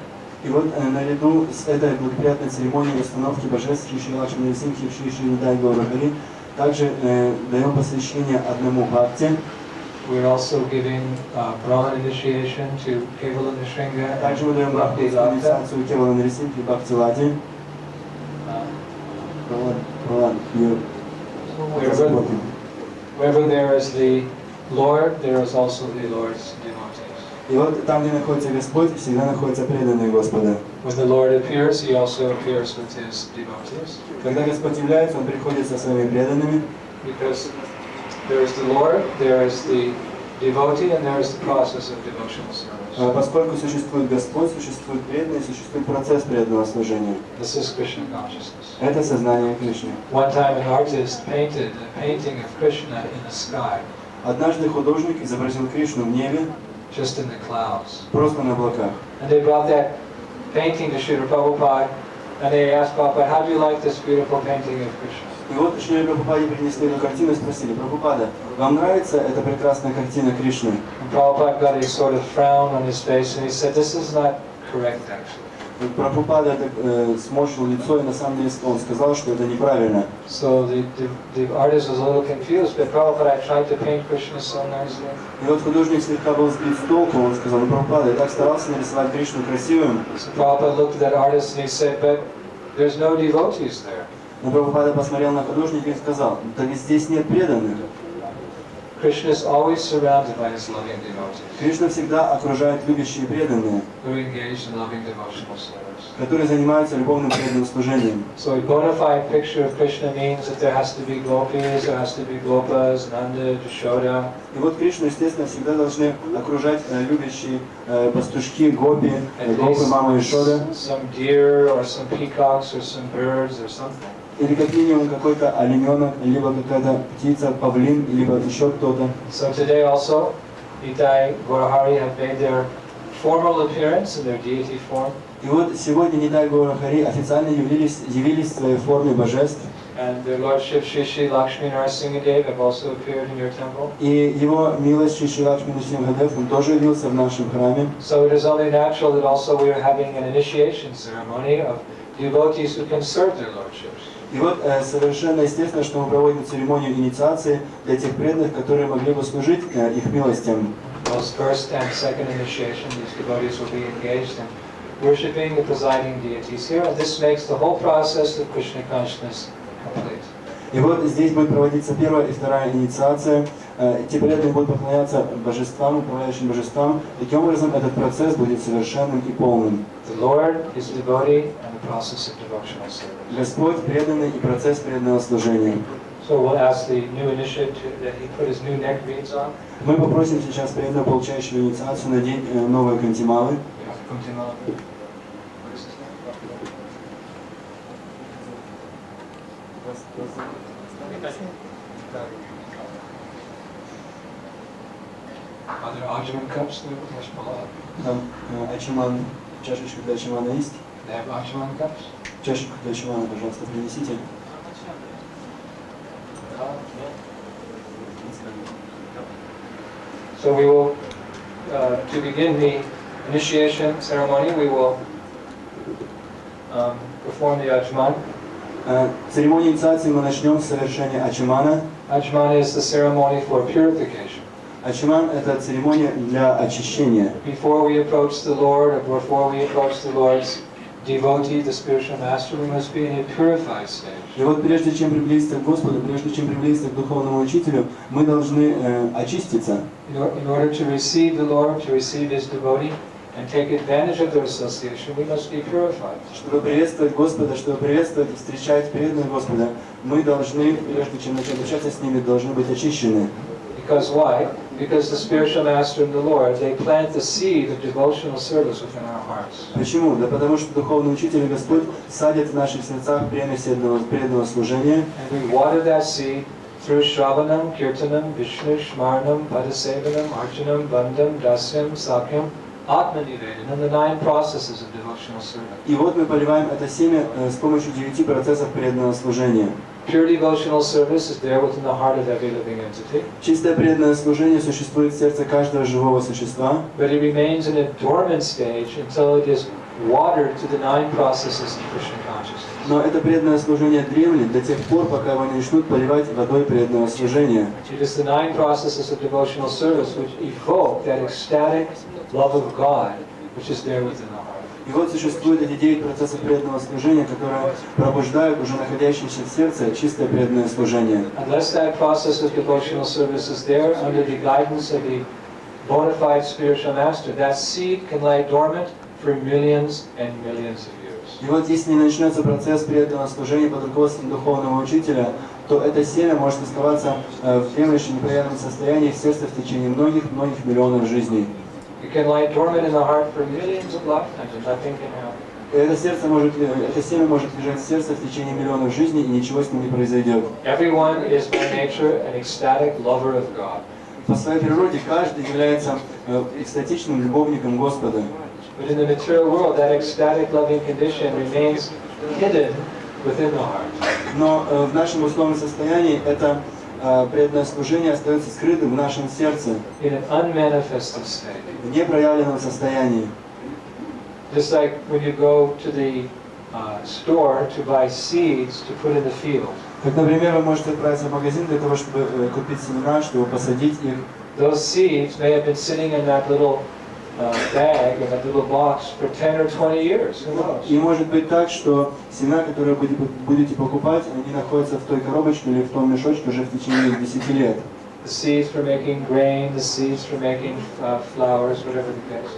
И вот наряду с этой благоприятной церемонией установки божеств Шри Шри Лакшми Нрсимхи Шри Шри Нитай Гаурахари также даем посвящение одному бхакте. We're also giving Brahman initiation to Kevala Nrsimha Также мы даем and Bhakti бхактовскую Lata. инициацию Кевала Нрсимхи Бхакти Ладе. Wherever there is the Lord, there is also the Lord's devotees. И вот там, где находится Господь, всегда находятся преданные Господа. When the Lord appears, He also appears with His devotees. Когда Господь является, Он приходит со своими преданными. Because there is the Lord, there is the devotee, and there is the process of devotional service. Поскольку существует Господь, существует преданный, существует процесс преданного служения. This is Krishna consciousness. Это сознание Кришны. One time an artist painted a painting of Krishna in the sky, Однажды художник изобразил Кришну в небе, just in the clouds. просто на облаках. And they brought that painting to Srila Prabhupada, and they asked Prabhupada, how do you like this beautiful painting of Krishna? И вот Шри Прабхупаде принесли эту картину и спросили: Прабхупада, вам нравится эта прекрасная картина Кришны? And Prabhupada got a sort of frown on his face, and he said, this is not correct actually. И Прабхупада сморщил лицо, и на самом деле он сказал, что это неправильно. So the artist was a little confused, but Prabhupada, I tried to paint Krishna so nicely. И вот художник слегка был сбит с толку, он сказал: ну, Прабхупада, я так старался нарисовать Кришну красивым. So Prabhupada looked at that artist and he said, but there's no devotees there. Но Прабхупада посмотрел на художника и сказал: так здесь нет преданных. Krishna is always surrounded by his loving devotees Кришна всегда окружает любящие преданные, who are engaged in loving devotional service. которые занимаются любовным преданным служением. So a bona fide picture of Krishna means that there has to be gopis, there has to be gopas, Nanda, Jashoda. И вот Кришну, естественно, всегда должны окружать любящие пастушки, гопи, гопы, мама Ишода. Some deer or some peacocks or some birds or something. Или как минимум какой-то олененок, либо какая-то птица, павлин, либо еще кто-то. So today also, Nitai Gaurahari have made their formal appearance in their deity form. И вот сегодня Нитай Гаурахари официально явились в своей форме божеств. And their Lordship Sri Sri Lakshmi Nrsimhadev have also appeared in your temple. И его милость Шри Шри Лакшми Нрсимхадев, он тоже явился в нашем храме. So it is only natural that also we are having an initiation ceremony of devotees who can serve their lordships. И вот совершенно естественно, что мы проводим церемонию инициации для тех преданных, которые могли бы служить их милостям. Both first and second initiation, these devotees will be engaged in worshipping the presiding deities here, and this makes the whole process of Krishna consciousness complete. И вот здесь будет проводиться первая и вторая инициация. Те преданные будут поклоняться божествам, управляющим божествам. Таким образом, этот процесс будет совершенным и полным. The Lord is devotee and the process of devotional service. Господь преданный и процесс преданного служения. So we'll ask the new initiate that he put his new neck beads on. Мы попросим сейчас преданного, получающего инициацию, надеть новые кантималы. Are there Ajman cups there? Там ачиман, чашечку для ачимана есть? They have Ajman cups? Чашечку для ачимана, пожалуйста, принесите. So we will, to begin the initiation ceremony, we will perform the Ajman. Церемонию инициации мы начнем с совершения ачимана. Ajman is the ceremony for purification. Ачиман – это церемония для очищения. Before we approach the Lord, or before we approach the Lord's devotee, the spiritual master, we must be in a purified stage. И вот прежде чем приблизиться к Господу, прежде чем приблизиться к духовному учителю, мы должны очиститься. In order to receive the Lord, to receive His devotee, and take advantage of their association, we must be purified. Чтобы приветствовать Господа, чтобы приветствовать и встречать преданных Господа, мы должны, прежде чем начать общаться с ними, должны быть очищены. Because why? Because the spiritual master and the Lord, they plant the seed of devotional service within our hearts. Почему? Да потому что Духовный Учитель и Господь садит в наших сердцах прелесть преданного служения. And we water that seed through Shravanam, Kirtanam, Vishnu, Shmarnam, Padasevanam, Archanam, Bandham, Dasyam, Sakyam, Atmanivedanam, and the 9 processes of devotional service. И вот мы поливаем это семя с помощью 9 процессов преданного служения. Pure devotional service is there within the heart of every living entity. Чистое преданное служение существует в сердце каждого живого существа, But it remains in a dormant stage until it is watered to the 9 processes of Krishna consciousness. но это преданное служение дремлет до тех пор, пока его не начнут поливать водой преданного служения. It is the 9 processes of devotional service which evoke that ecstatic love of God which is there within the heart. И вот существуют эти 9 процессов преданного служения, которые пробуждают уже находящееся в сердце чистое преданное служение. Unless that process of devotional service is there under the guidance of the bona fide spiritual master, that seed can lie dormant for millions and millions of years. И вот если не начнется процесс преданного служения под руководством Духовного Учителя, то это семя может оставаться в дремлющем неприятном состоянии в сердце в течение многих миллионов жизней. It can lie dormant in the heart for millions of lifetimes and nothing can happen. И это семя может лежать в сердце в течение миллионов жизней, и ничего с ним не произойдет. Everyone is by nature an ecstatic lover of God. По своей природе каждый является экстатичным любовником Господа. But in the material world, that ecstatic loving condition remains hidden within the heart. Но в нашем условном состоянии это преданное служение остается скрытым в нашем сердце, In an unmanifested state. в непроявленном состоянии. Just like when you go to the store to buy seeds to put in the field. Как, например, вы можете отправиться в магазин для того, чтобы купить семена, чтобы посадить их. Those seeds may have been sitting in that little bag, in that little box for 10 or 20 years. Who knows? И может быть так, что семена, которые будете покупать, они находятся в той коробочке или в том мешочке уже в течение 10 лет. The seeds for making grain, the seeds for making flowers, whatever the case.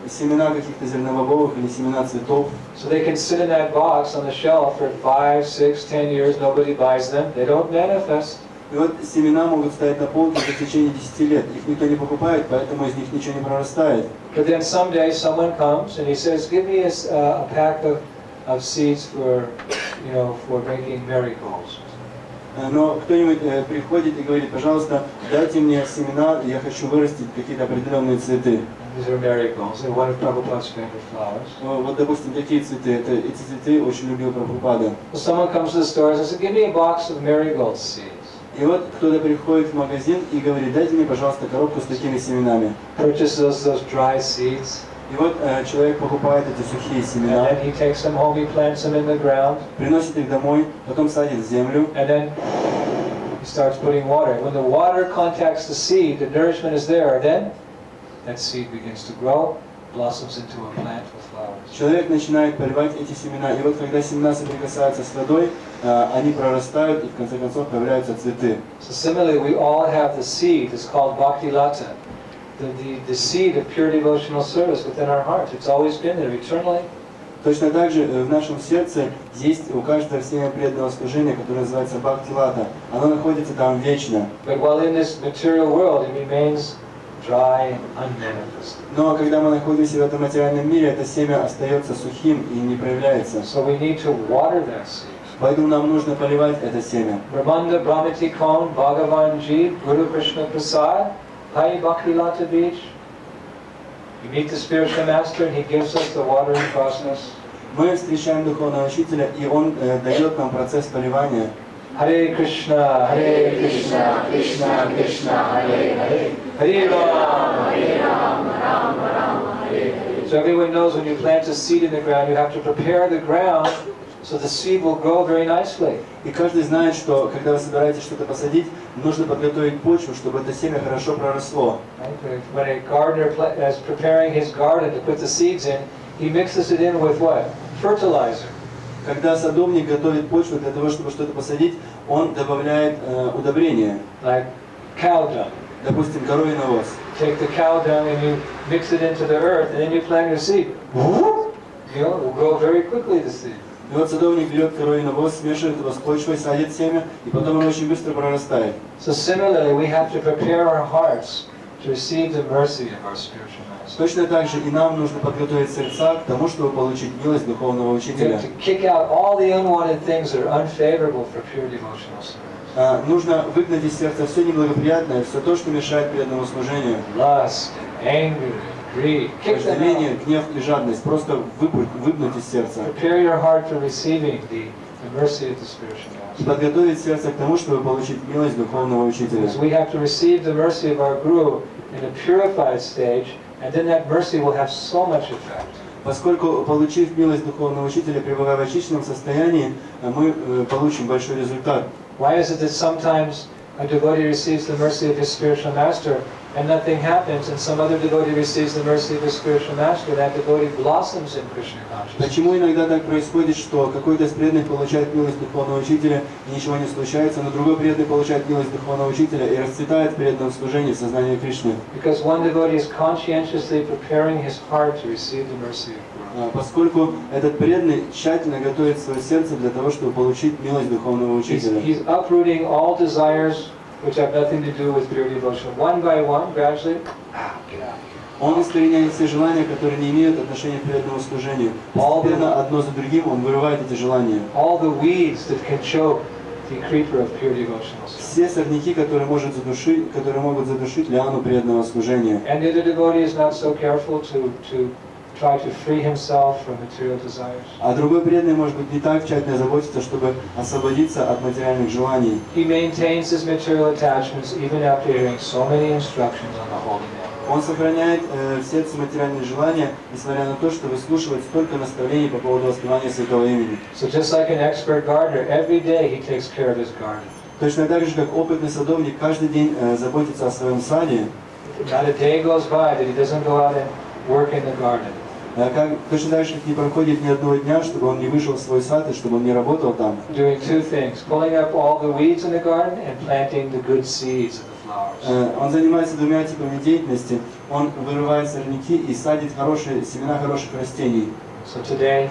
Семена каких-то зерновобовых или семена цветов. So they can sit in that box on the shelf for 5, 6, 10 years, nobody buys them, they don't manifest. И вот семена могут стоять на полке в течение 10 лет. Их никто не покупает, поэтому из них ничего не прорастает. But then someday someone comes and he says, give me a pack of seeds for, for making marigolds. Но кто-нибудь приходит и говорит, пожалуйста, дайте мне семена, я хочу вырастить какие-то определенные цветы. These are marigolds, they're one of Prabhupada's favorite flowers. Вот, допустим, такие цветы, эти цветы очень любил Прабхупада. So someone comes to the store and says, give me a box of marigold seeds. И вот кто-то приходит в магазин и говорит, дайте мне, пожалуйста, коробку с такими семенами. Purchases those dry seeds. И вот человек покупает эти сухие And семена, then he takes them home, he plants them in the ground, приносит их домой, потом садит в землю, and then he starts putting water. When the water contacts the seed, the nourishment is there, then that seed begins to grow, blossoms into a plant with flowers. человек начинает поливать эти семена, и вот когда семена соприкасаются с водой, они прорастают, и в конце концов появляются цветы. So similarly, we all have the seed, it's called bhakti lata, the seed of pure devotional service within our hearts. It's always been there eternally. Точно так же в нашем сердце есть у каждого семя преданного служения, которое называется бхакти лата. Оно находится там вечно. But while in this material world, it remains dry and unmanifested. Но когда мы находимся в этом материальном мире, это семя остается сухим и не проявляется. So we need to water that seed. Поэтому нам нужно поливать это семя. Brahmanda Brahmati Kon Bhagavan Ji Guru Krishna Prasad Hai Bhakti Lata Beach. We meet the spiritual master and he gives us the watering process. Мы встречаем Духовного Учителя, и Он дает нам процесс поливания. Hare Krishna, Krishna Krishna, Hare Hare, Hare Ram, Ram, Hare Hare. So everyone knows when you plant a seed in the ground, you have to prepare the ground so the seed will grow very nicely. И каждый знает, что когда вы собираетесь что-то посадить, нужно подготовить почву, чтобы это семя хорошо проросло. When a gardener is preparing his garden to put the seeds in, he mixes it in with what? Fertilizer. Когда садовник готовит почву для того, чтобы что-то посадить, он добавляет удобрения. Like cow dung. Допустим, коровий навоз. Take the cow dung and you mix it into the earth, and then you plant your seed. It will grow very quickly, the seed. И вот садовник берет коровий навоз, смешивает его с почвой, садит семя, и потом оно очень быстро прорастает. So similarly, we have to prepare our hearts to receive the mercy of our spiritual master. Точно так же и нам нужно подготовить сердца к тому, чтобы получить милость духовного We учителя. have to kick out all the unwanted things that are unfavorable for pure devotional service. Нужно выгнать из сердца все неблагоприятное, все то, что мешает преданному служению. Lust, anger, greed. Kick them Вожделение, out. гнев и жадность. Просто выгнать из сердца. Prepare your heart for receiving the mercy of the spiritual И master. подготовить сердце к тому, чтобы получить милость духовного учителя. Because we have to receive the mercy of our Guru in a purified stage, and then that mercy will have so much effect. Поскольку, получив милость духовного учителя, пребывая в очищенном состоянии, мы получим большой результат. Why is it that sometimes a devotee receives the mercy of his spiritual master and nothing happens, and some other devotee receives the mercy of his spiritual master, that devotee blossoms in Krishna consciousness? Почему иногда так происходит, что какой-то из преданных получает милость духовного учителя, и ничего не случается, но другой преданный получает милость духовного учителя и расцветает в преданном служении в сознании Кришны? Because one devotee is conscientiously preparing his heart to receive the mercy of Guru. Поскольку этот преданный тщательно готовит свое сердце для того, чтобы получить милость духовного учителя. He's uprooting all desires which have nothing to do with pure devotion. One by one, gradually, get out. Он искореняет все желания, которые не имеют отношения к преданному служению. Постепенно, одно за другим, он вырывает эти желания. All the weeds that can choke the creeper of pure devotional service. Все сорняки, которые могут задушить лиану преданного служения. And the other devotee is not so careful to try to free himself from material desires. А другой преданный, может быть, не так тщательно заботится, чтобы освободиться от материальных желаний. He maintains his material attachments even after hearing so many instructions on the holy name. Он сохраняет в сердце материальные желания, несмотря на то, что выслушивает столько наставлений по поводу воспевания святого имени. So just like an expert gardener, every day he takes care of his garden. Точно так же, как опытный садовник, каждый день заботится о своем саде. Not a day goes by that he doesn't go out and work in the garden. Точно так же, как не проходит ни одного дня, чтобы он не вышел в свой сад и чтобы он не работал там. Doing two things: pulling up all the weeds in the garden and planting the good seeds of the flowers. Он занимается двумя типами деятельности. Он вырывает сорняки и садит семена хороших растений. So today,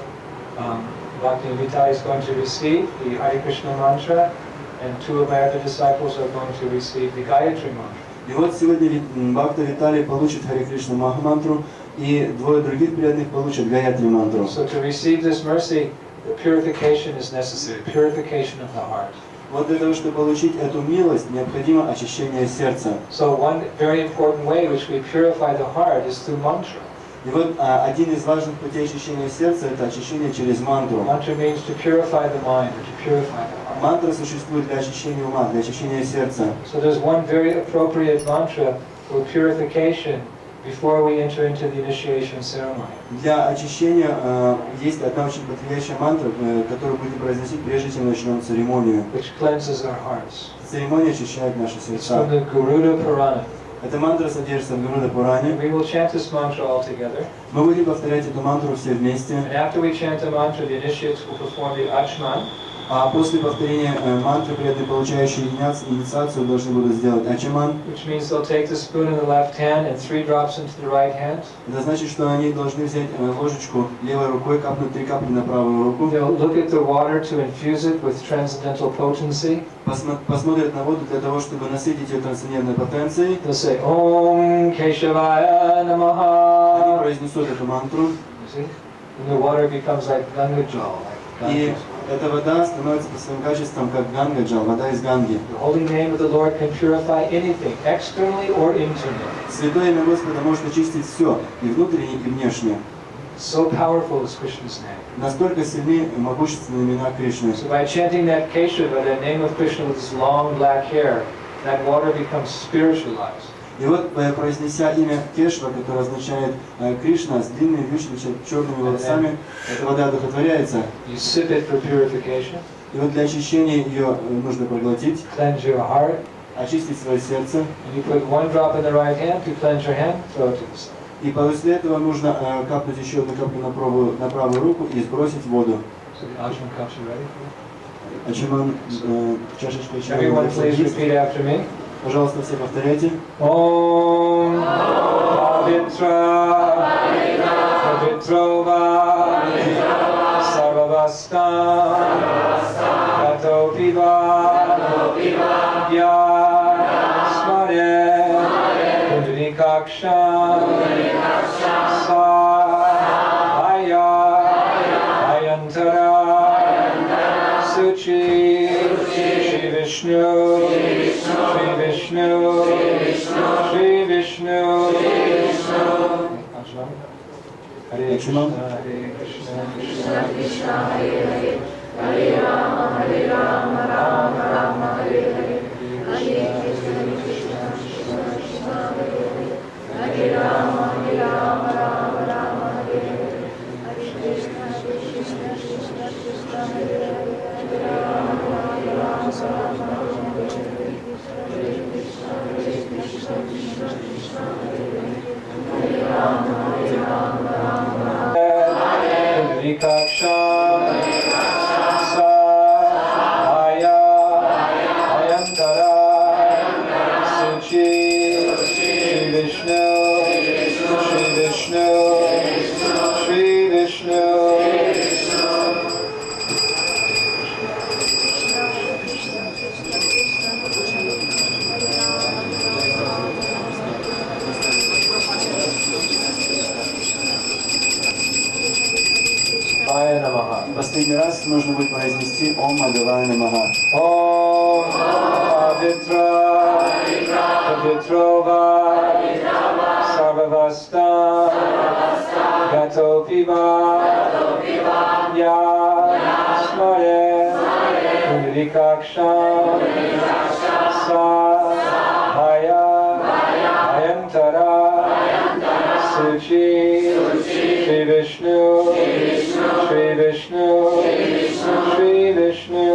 Bhakti is going to receive the Hare Krishna mantra, and two of my other disciples are going to receive the Gayatri mantra. И вот сегодня Бхакта Виталий получит Харе Кришна Махамантру, и двое других преданных получат Гаятри мантру. So to receive this mercy, the purification is necessary, purification of the heart. Вот для того, чтобы получить эту милость, необходимо очищение сердца. So one very important way which we purify the heart is through mantra. И вот один из важных путей очищения сердца – это очищение через мантру. Mantra means to purify the mind or to purify the heart. Мантра существует для очищения ума, для очищения сердца. So there's one very appropriate mantra for purification before we enter into the initiation ceremony. Для очищения есть одна очень подходящая мантра, которую будем произносить, прежде чем начнем церемонию. Which cleanses our hearts. Церемония очищает наши It's сердца. from the Garuda Purana. Эта мантра содержится в Гаруда Пуране. We will chant this mantra all together. Мы будем повторять эту мантру все вместе. And after we chant the mantra, the initiates will perform the Achman. А после повторения мантры преданные, получающие инициацию, должны будут сделать ачаман. Which means they'll take the spoon in the left hand and 3 drops into the right hand. Это значит, что они должны взять ложечку левой рукой, капнуть 3 капли на правую руку. They'll look at the water to infuse it with transcendental potency. Посмотрят на воду для того, чтобы насытить ее трансцендентной потенцией. They'll say, Om Keshavaya Они Namaha. произнесут эту мантру. You see? And the water becomes like Ganga Jal, like И Ganga. эта вода становится по своим качествам как гангаджал, вода из Ганги. The holy name of the Lord can purify anything, externally or internally. Святое имя Господа может очистить все, и внутренне, и внешне. So powerful is Krishna's name. Настолько сильны и могущественные имена Кришны. So by chanting that Keshava, that name of Krishna with his long black hair, that water becomes spiritualized. И вот, произнеся имя Кешва, которое означает Кришна, с длинными вьющими черными волосами, эта вода одухотворяется. You sip it for purification, И вот для очищения ее нужно проглотить, cleanse your heart, очистить свое сердце. and you put 1 drop in the right hand to cleanse your hand, throw it to the side. И после этого нужно капнуть еще одну каплю на правую руку и сбросить воду. So the Ajahn cups are ready for you. Ачаман, чашечка Everyone please есть. repeat after me. Пожалуйста, все повторяйте. Om Pavitra Pavitrova Sarvava Sarvastam Gato Piva Ya Smare Pundrikaksham Sa Aya Ayantara Suchi Shri Vishnu Shri Vishnu Shri Vishnu Hare Krishna Hare Krishna Krishna Krishna Hare Hare Hare Rama Rama Rama Hare Hare Hare Krishna Krishna Krishna Hare Hare Hare Rama Rama Rama Hare Hare Hare Krishna Krishna Krishna Hare Hare Hare Rama Rama Rama Hare Hare Hare Krishna Krishna Krishna Hare Hare Hare Rama Pundrikaksham Sa Aya Ayantara Suchi Shri Vishnu Shri Vishnu Shri Vishnu Последний раз нужно будет произнести Ом Абивая Намаха. Om Pavitra Pavitrova Sarvavastam Gato Piva Ya Smare Pundrikaksham Sa Aya Ayantara Suchi Shri Vishnu Shri Vishnu Shri Vishnu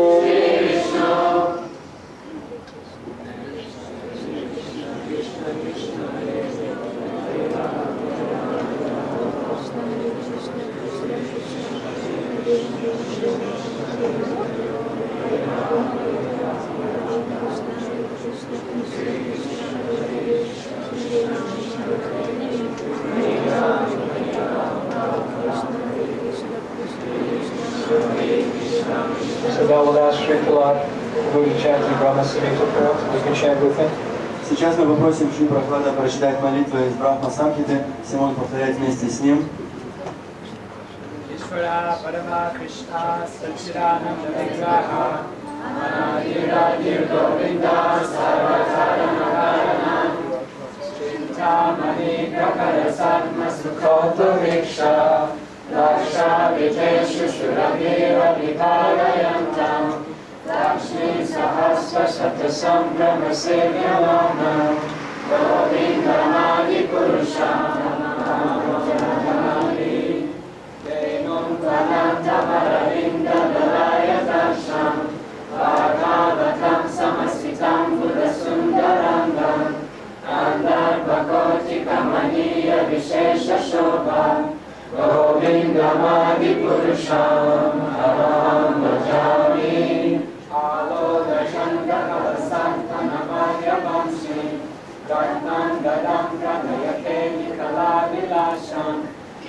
So now we'll ask Srila who to chant the Brahma Samhita prayer. We can chant with him. Сейчас мы попросим Шри Прохлада прочитать молитву из Брахма Самхиты. Все могут повторять вместе с ним. Ishvara Parama Krishna Satchidananda Vigraha Anadiradir Govinda Sarvataranarayana Chintamani Prakarasadma Sukhoto Viksha Laksha Viteshu Shurabhira Vipadayantam Lakshmi Sahasra Satasambhrama Sevyamana Govindamadi Purusham Namajanamani Denum Pranantavaravinda Dalaya Darsham Bhagavatam Samasitam Buddhasundarangam Andarbhakoti Kamaniya Vishesha Shobha Govindamadi Purusham Aham Bhajami Aloda Shankara Santanamaya Vamsi Ratnam Gadam Pranayake Nikala Vilasham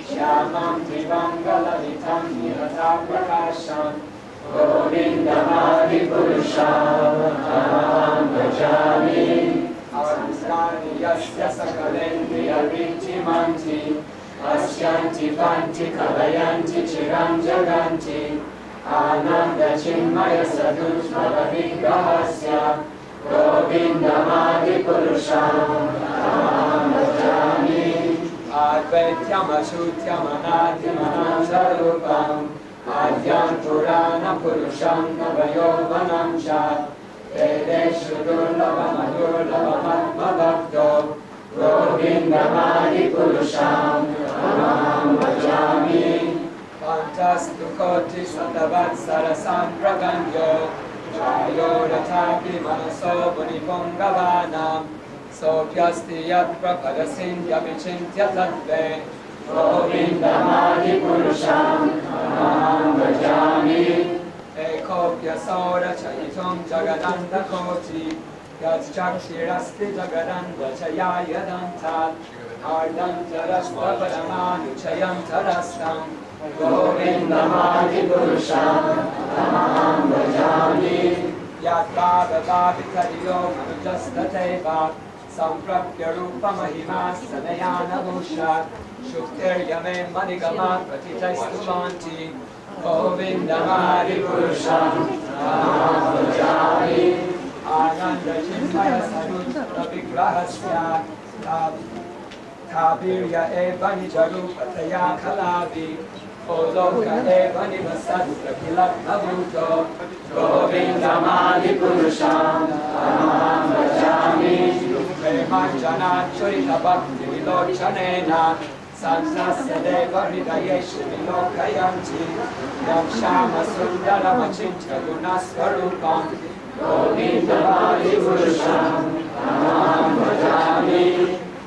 Shyamam Trivangala Vitam Nirata Prakasham Govindamadi Purusham Aham Bhajami Samskari Yashya Sakalendriya Vijjimanti Asyanti Vanti Kalayanti Chiram Jaganti Ananda Chinmaya Sadhusmara Vigrahasya Govindamadi Purusham Aham Bhajami Advaityam Ashutyam Anadyam Anantarupam Adyam Purana Purusham Navayovanam Cha Vedeshu Durlabam Adurlabam Atma Bhakto Govindamadi Purusham Aham Bhajami Pantastu Koti Satavatsara Sampraganyo Jayo Ratapi Manaso Bunipongavana Sopyasti Yat Prapadasindya Vichintya Tattve Govindamadi Purusham Aham Bhajami Ekopya Sora Chayitum Jagadanta Koti Yat Chakshirasti Jagadanta Chayaya Dantat Ardanta Rasta Paramanu Chayantarastam Govindamadipurusham tamaham bhajami. Yadvavavavitariyo manujastateva samprapya rupa mahima sanayana bhusha shuktir yame manigama pratitaistuvanti. Govindamadipurusham tamaham bhajami. Ananda Chinmaya Sarutta Vigrahasya Kabirya Eva Nijarupataya Kalavi Oloka Eva Nivasatra Kilatna Bhuto Govindamadi Purusham Tamaham Bhajami Premanjana Churita Bhakti Vilochanena Santasya Deva Hridayeshu Vilokayanti Yakshama Sundara Machincha Gunasvarupam Govindamadi Purusham Tamaham Bhajami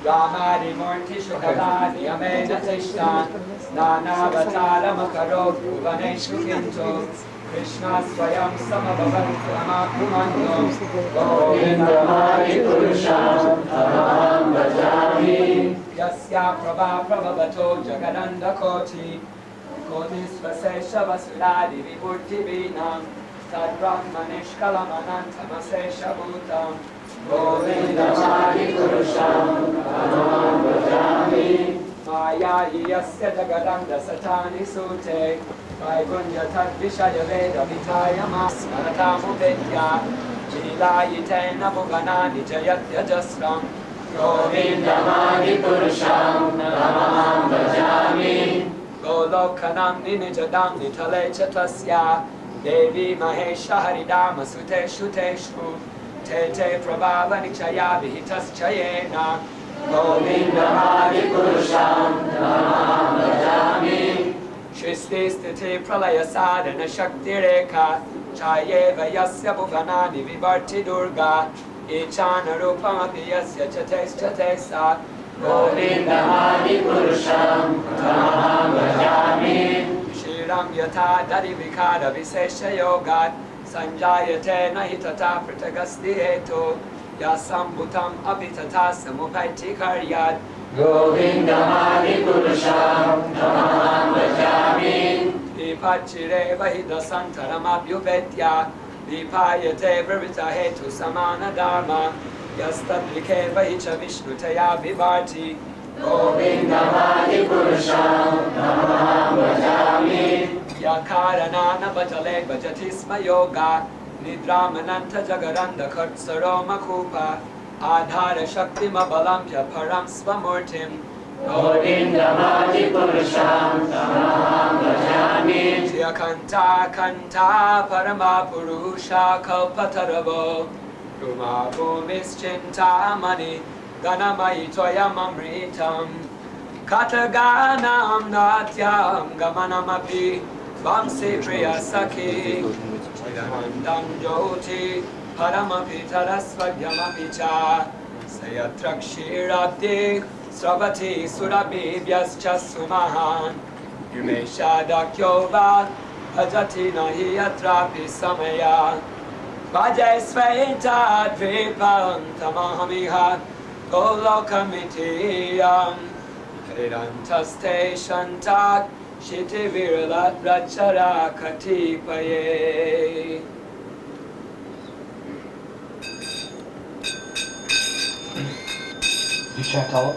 Ramadi Murti Shukaladi Amena Tishtan Nanavatara Makaro Bhuvaneshu Kinto Krishna Swayam Samabhavantu Amakumanto Govindamadi Purusham Tamaham Bhajami Yasya Prabha Prabhavato Jagadanda Koti Kodisvasesha Vasudadi Vibhurti Vinam Tad Brahmanishkalamanantamasesha Bhutam Govindamadi Purusham Tamaham Bhajami Maya Yasya Jagadanda Satani Sute Vaikunja Tad Vishaya Veda Vitaya Maskaratamu Vidya Chilayitena Bhuvanani Jayatya Jasram Govindamadi Purusham Tamaham Bhajami Golokanam Ninijadam Nitale Chatasya Devi Mahesha Haridama Suteshu Teshu Tete Prabhava Nichaya Vihitas Chayena Govindamadi Purusham Tamaham Bhajami Shristi Sthiti Pralaya Sadhana Shakti Rekha Chayeva Yasya Bhuvanani Vivarti Durga Ichana Rupamapi Yasya Chates Chatesa Govindamadi Purusham Tamaham Bhajami Ram Yata Dari Vikara Visesha Yogat Sanjayate Nahitata Pratagasti Hetu Yasambutam Abhitata Samupaiti Karyat Govindamadi Purusham Tamaham Bhajami Vipachire Vahida Santaramabhyupetya Vipayate Vrita Hetu Samana Dharma Yastadrike Vahicha Vishnutaya Vivarti Govindamadi Purusham Tamaham Bhajami Yakaranana Bhatale Bhajatisma Yoga Nidramananta Jagaranda Kartsaro Makupa Adhara Shakti Mabalampya Param Swamurtim Govindamadi Purusham Tamaham Bhajami Yakanta Kanta Parama Purusha Kalpataravo Ruma Bhumischinta Mani Ganamai Toyam Amritam Kataganam Natyam Gamanamapi Vamsi Priya Saki Chidamandam Jyoti Paramapi Tarasvagyamapi Cha Sayatrakshirabdi Sravati Surabhibyascha Sumahan Yumesha Dakyova Bhajati Nahi Atrapi Samaya Bhajasvaita Dvipam Tamahamiha Golokamitiyam Hridantaste Shantak Shiti Viralat Rachara Katipaye. You chant all?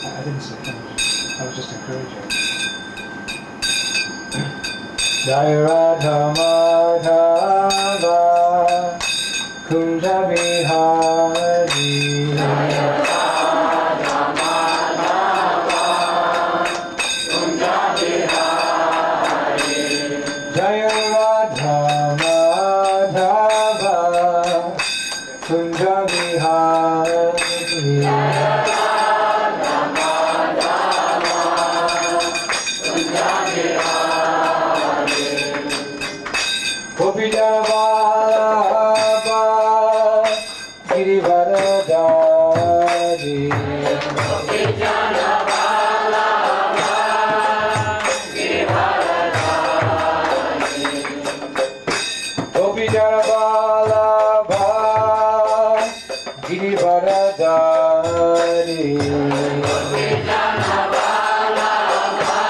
I didn't say finish. I was just encouraging. Jaya Radha Madhava Kunja Vihari Jaya Radha Madhava Kunja Vihari Jaya Radha Madhava Kunja Vihari Jaya Radha Madhava Kunja Vihari Gopija Vallabha Girivaradari Gopija Vallabha Girivaradari Gopija Vallabha Girivaradari Gopija Vallabha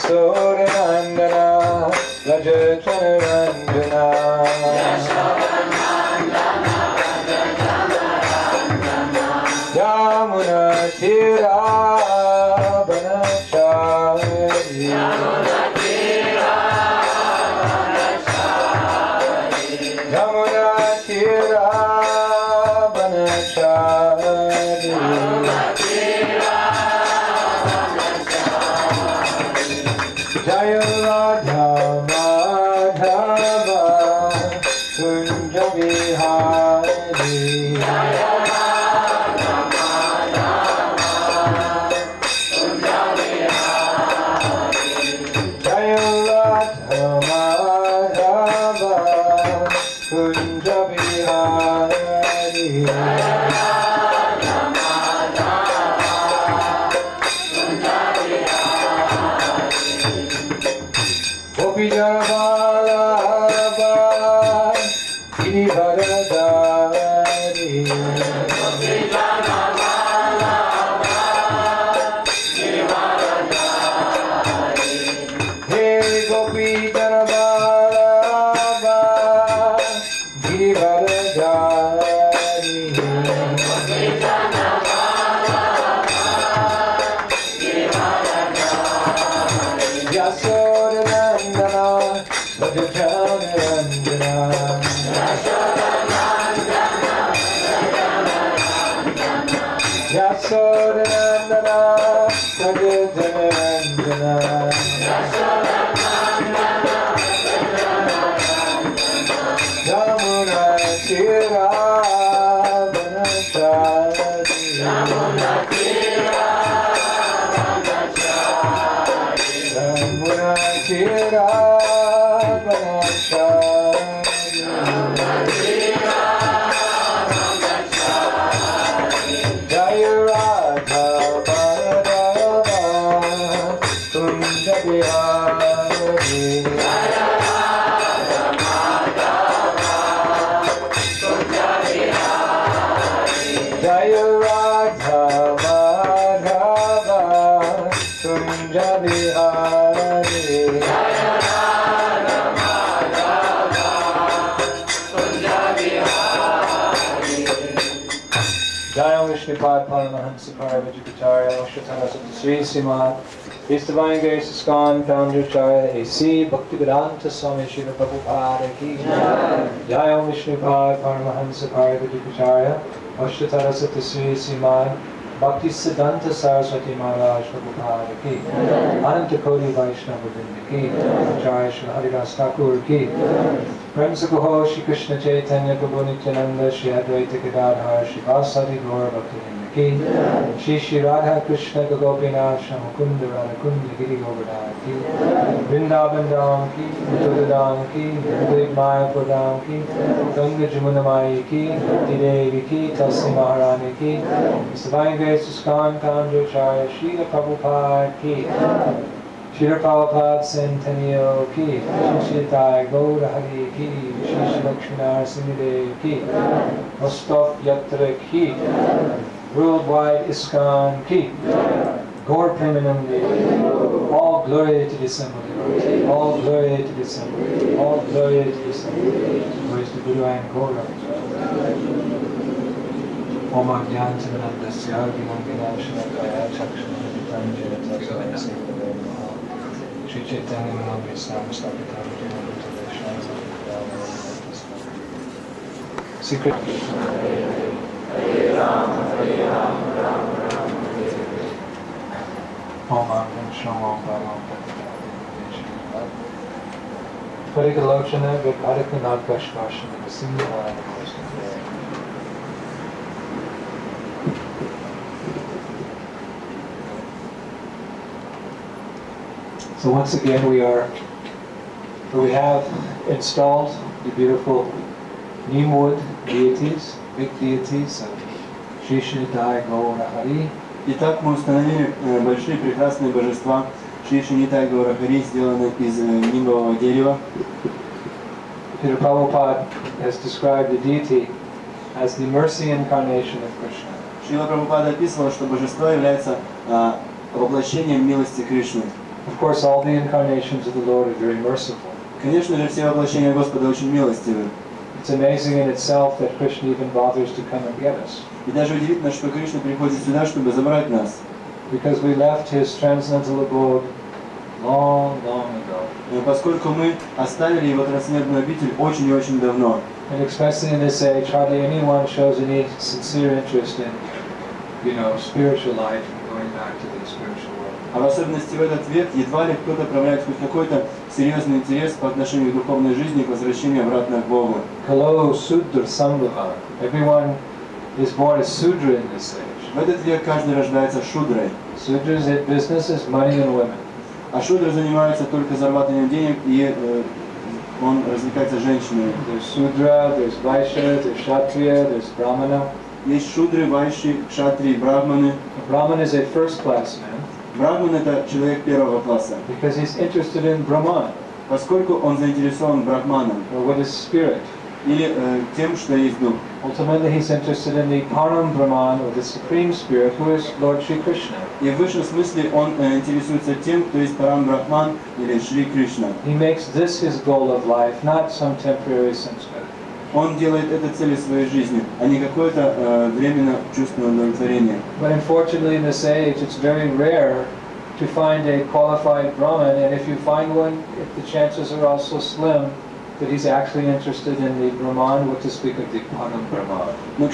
Yasodanandana Rajachanarandana Yamuna Tira Banachari Yamuna Tira Banachari Jaya Radha Madhava Kunja Vihari Jaya Radha Madhava Kunja Vihari Jaya Radha Madhava Kunja Vihari Gopi Janavalabha Girivaradari Gopi Janavalabha Girivaradari Hey Gopi Janavalabha Girivaradari Gopi Janavalabha Girivaradari Yasodanandana Rajachanarandana Yasodanandana Rajachanarandana Yamuna Tira Banachari Yamuna Tira Jaya Radha Madhava Kunja Vihari Jaya Radha Madhava Kunja Vihari Jaya Radha Madhava Kunja Vihari Jaya Radha Madhava Kunja Vihari Jaya Vishnupad Paramahansa Parvajikacharya Shatana Sri Simad His Divine Grace ISKCON Founder-Acharya A.C. Bhaktivedanta Swami Srila Prabhupada Ki Jaya Vishnupad Paramahansa Parvajikacharya Ashtara Sati Sri Simad Bhakti Siddhanta Saraswati Maharaj Prabhupada Ki Ananta Koti Vaishnava Vrinda Ki Acharya Shri Haridas Thakur Ki Prem Sakho Shri Krishna Chaitanya Prabhu Nityananda Shri Advaita Gadadhar Shri Vasadi Gaura Bhaktivinoda Ki Shri Shri Radha Krishna Gopinath Shri Mukunda Radha Kunda Giri Govardhan Ki Vrindavan Dham Ki Mathura Dham Ki Vrindavan Mayapur Dham Ki Ganga Jamuna Mai Ki Bhakti Devi Ki Tulsi Maharani Ki His Divine Grace ISKCON Founder-Acharya Srila Prabhupada Ki Srila Prabhupada Centennial Ki Shri Thai Gaura Hari Ki Shri Lakshmi Narasimha Dev Ki Rostov Yatra Ki Worldwide ISKCON Ki Gaur Premanandi All glory to the Assembly All glory to the Assembly All glory to the Assembly Glory to Guru and Gaura Om Agyan Sivanandasya Vinangina Shanakaya Chakshana Jana Shri Chaitanya Manavya Sam Sakitam Secret Om Agyan Shama Bhava Parikalochana Vikarika Kashvashana Sindhavana So once again we have installed the beautiful neem wood deities, big deities of Shri Shri Dai Gaura Hari. Итак, мы установили большие прекрасные божества Шри Шри Нитай Гаура Хари, сделанные из нимбового дерева. Srila Prabhupada has described the deity as the mercy incarnation of Krishna. Шрила Прабхупада описывал, что божество является воплощением милости Кришны. Of course, all the incarnations of the Lord are very merciful. Конечно же, все воплощения Господа очень милостивы. It's amazing in itself that Krishna even bothers to come and get us. И даже удивительно, что Кришна приходит сюда, чтобы забрать нас. Because we left his transcendental abode long, long ago. Поскольку мы оставили его трансцендентную обитель очень и очень давно. And especially in this age, hardly anyone shows any sincere interest in, spiritual life and going back to the spiritual world. А в особенности в этот век едва ли кто-то проявляет хоть какой-то серьезный интерес по отношению к духовной жизни и к возвращению обратно к Богу. Hello, Sudra Sambhava. Everyone is born as Sudra in this age. В этот век каждый рождается шудрой. Sudra's business is money and women. А шудра занимается только зарабатыванием денег, и он развлекается женщинами. There's Sudra, there's Vaishya, there's Kshatriya, there's Brahmana. Есть шудры, вайши, кшатри, брахманы. A Brahman is a first-class man Брахман — это человек первого класса, because he's interested in Brahman, поскольку он заинтересован брахманом, or what is spirit. или тем, что есть дух. Ultimately, he's interested in the Param Brahman, or the Supreme Spirit, who is Lord Shri Krishna. И в высшем смысле он интересуется тем, кто есть Парам Брахман или Шри Кришна. He makes this his goal of life, not some temporary sense-gratification. Он делает это целью своей жизни, а не какое-то временно чувственное удовлетворение. But unfortunately, in this age, it's very rare to find a qualified Brahman, and if you find one, the chances are also slim that he's actually interested in the Brahman, what to speak of the Param Brahman. Но, к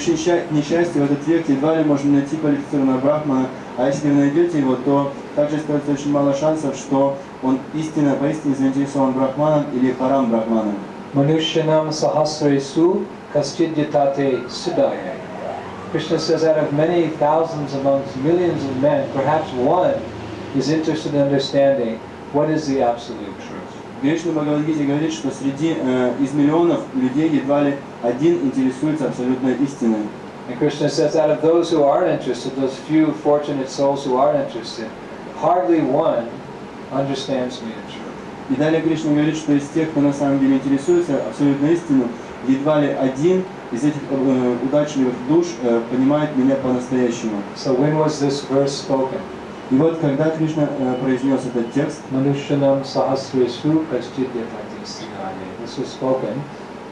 несчастью, в этот век едва ли можно найти квалифицированного брахмана, а если вы найдете его, то также остается очень мало шансов, что он поистине заинтересован брахманом или парам брахманом. Manushyanam sahasresu kaschidyatate siddhaye. Krishna says out of many thousands amongst millions of men, perhaps one is interested in understanding what is the absolute truth. В Кришна Бхагавад-гите говорит, что среди из миллионов людей едва ли один интересуется абсолютной истиной. And Krishna says out of those who are interested, those few fortunate souls who are interested, hardly one understands me in truth. И далее Кришна говорит, что из тех, кто на самом деле интересуется абсолютной истиной, едва ли один из этих удачливых душ понимает меня по-настоящему. So when was this verse spoken? И вот когда Кришна произнес этот текст, Manushyanam sahasresu kaschidyatate siddhaye. This was spoken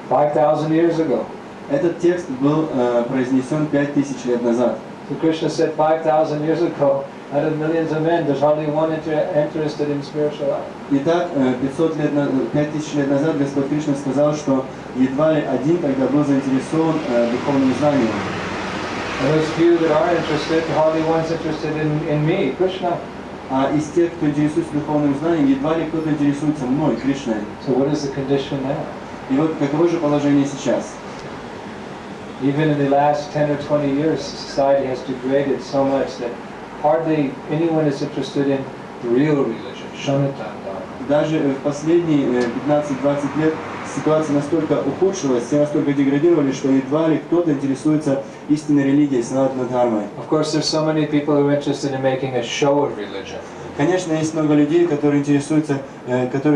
5,000 years ago. этот текст был произнесен 5000 лет назад. So Krishna said 5,000 years ago, out of millions of men, there's hardly one interested in spiritual life. Итак, 5000 лет назад Господь Кришна сказал, что едва ли один тогда был заинтересован духовным знанием. And those few that are interested, hardly one's interested in me, Krishna. А из тех, кто интересуется духовным знанием, едва ли кто-то интересуется мной, Кришной. So what is the condition now? И вот каково же положение сейчас? Even in the last 10 or 20 years, society has degraded so much that hardly anyone is interested in the real religion, Shanatan Dharma. Даже в последние 15-20 лет ситуация настолько ухудшилась, все настолько деградировали, что едва ли кто-то интересуется истинной религией, санатана дхармой. Of course, there's so many people who are interested in making a show of religion. Конечно, есть много людей, которых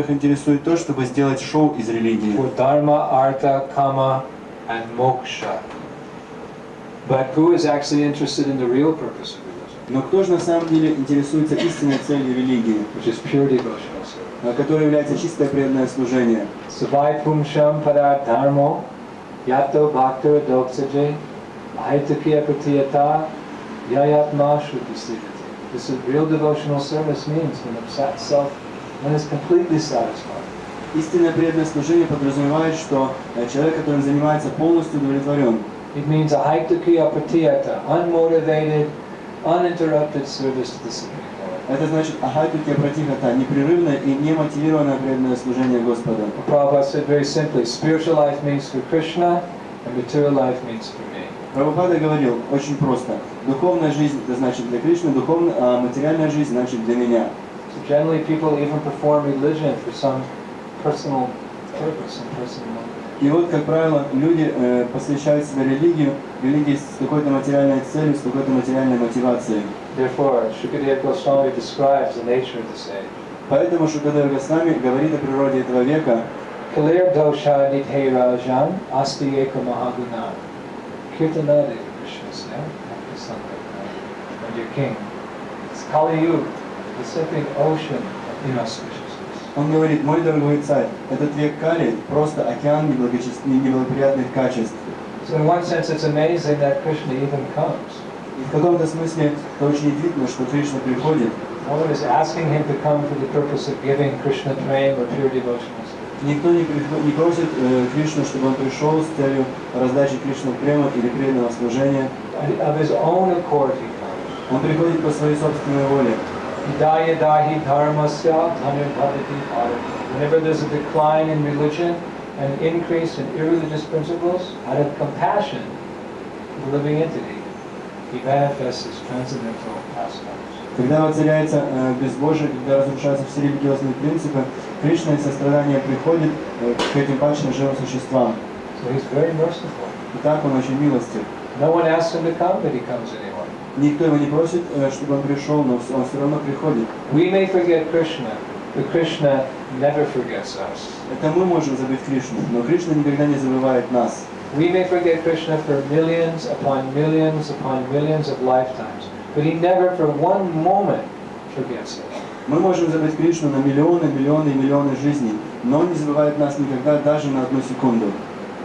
интересует то, чтобы сделать шоу из религии. For dharma, artha, kama, and moksha. But who is actually interested in the real purpose of religion? Но кто же на самом деле интересуется истинной целью религии, Which is pure devotional service. которая является чистое преданное служение? Savai pumsham paradharmo, yato bhakta doksaje, aitakiya pratiyata, yayatma shrutistivati. This is real devotional service means when one is completely satisfied. Истинное преданное служение подразумевает, что человек, которым занимается, полностью удовлетворен. It means aitakiya pratiyata, unmotivated, uninterrupted service to the Supreme Lord. Это значит ахайтукья пратихата, непрерывное и немотивированное преданное служение Господу. Prabhupada said very simply, spiritual life means for Krishna, and material life means for me. Прабхупада говорил очень просто. Духовная жизнь это значит для Кришны, а материальная жизнь значит для меня. So generally people even perform religion for some personal purpose and personal motive. И вот, как правило, люди посвящают себя религии с какой-то материальной целью, с какой-то материальной мотивацией. Therefore, Shukadeva Goswami describes the nature of this age. Поэтому Шукадева Госвами говорит о природе этого века. Kalir dosha nithe rajan asti eka mahaguna. Kirtanade Krishna said, and your king. It's Kali Yuga, the Pacific Ocean of inauspiciousness. Он говорит: мой дорогой царь, этот век Кали просто океан неблагоприятных качеств. So in one sense it's amazing that Krishna even comes. И в каком-то смысле это очень удивительно, что Кришна приходит. No one is asking him to come for the purpose of giving Krishna prema or pure devotional service. Никто не просит Кришну, чтобы он пришел с целью раздачи Кришны према или преданного служения. Of his own accord he comes. Он приходит по своей собственной воле. Hidaya dahi dharmasya dhanirbhavati bharati. Whenever there's a decline in religion and an increase in irreligious principles, out of compassion for the living entity, he manifests his transcendental pastimes. Когда воцаряется безбожие, когда разрушаются все религиозные принципы, Кришна из сострадания приходит к этим падшим живым существам. So he's very merciful. И так он очень милостив. No one asks him to come, but he comes anyway. Никто его не просит, чтобы он пришел, но он все равно приходит. We may forget Krishna, but Krishna never forgets us. Это мы можем забыть Кришну, но Кришна никогда не забывает нас. We may forget Krishna for millions upon millions upon millions of lifetimes, but he never for one moment forgets us. Мы можем забыть Кришну на миллионы, миллионы и миллионы жизней, но он не забывает нас никогда, даже на одну секунду.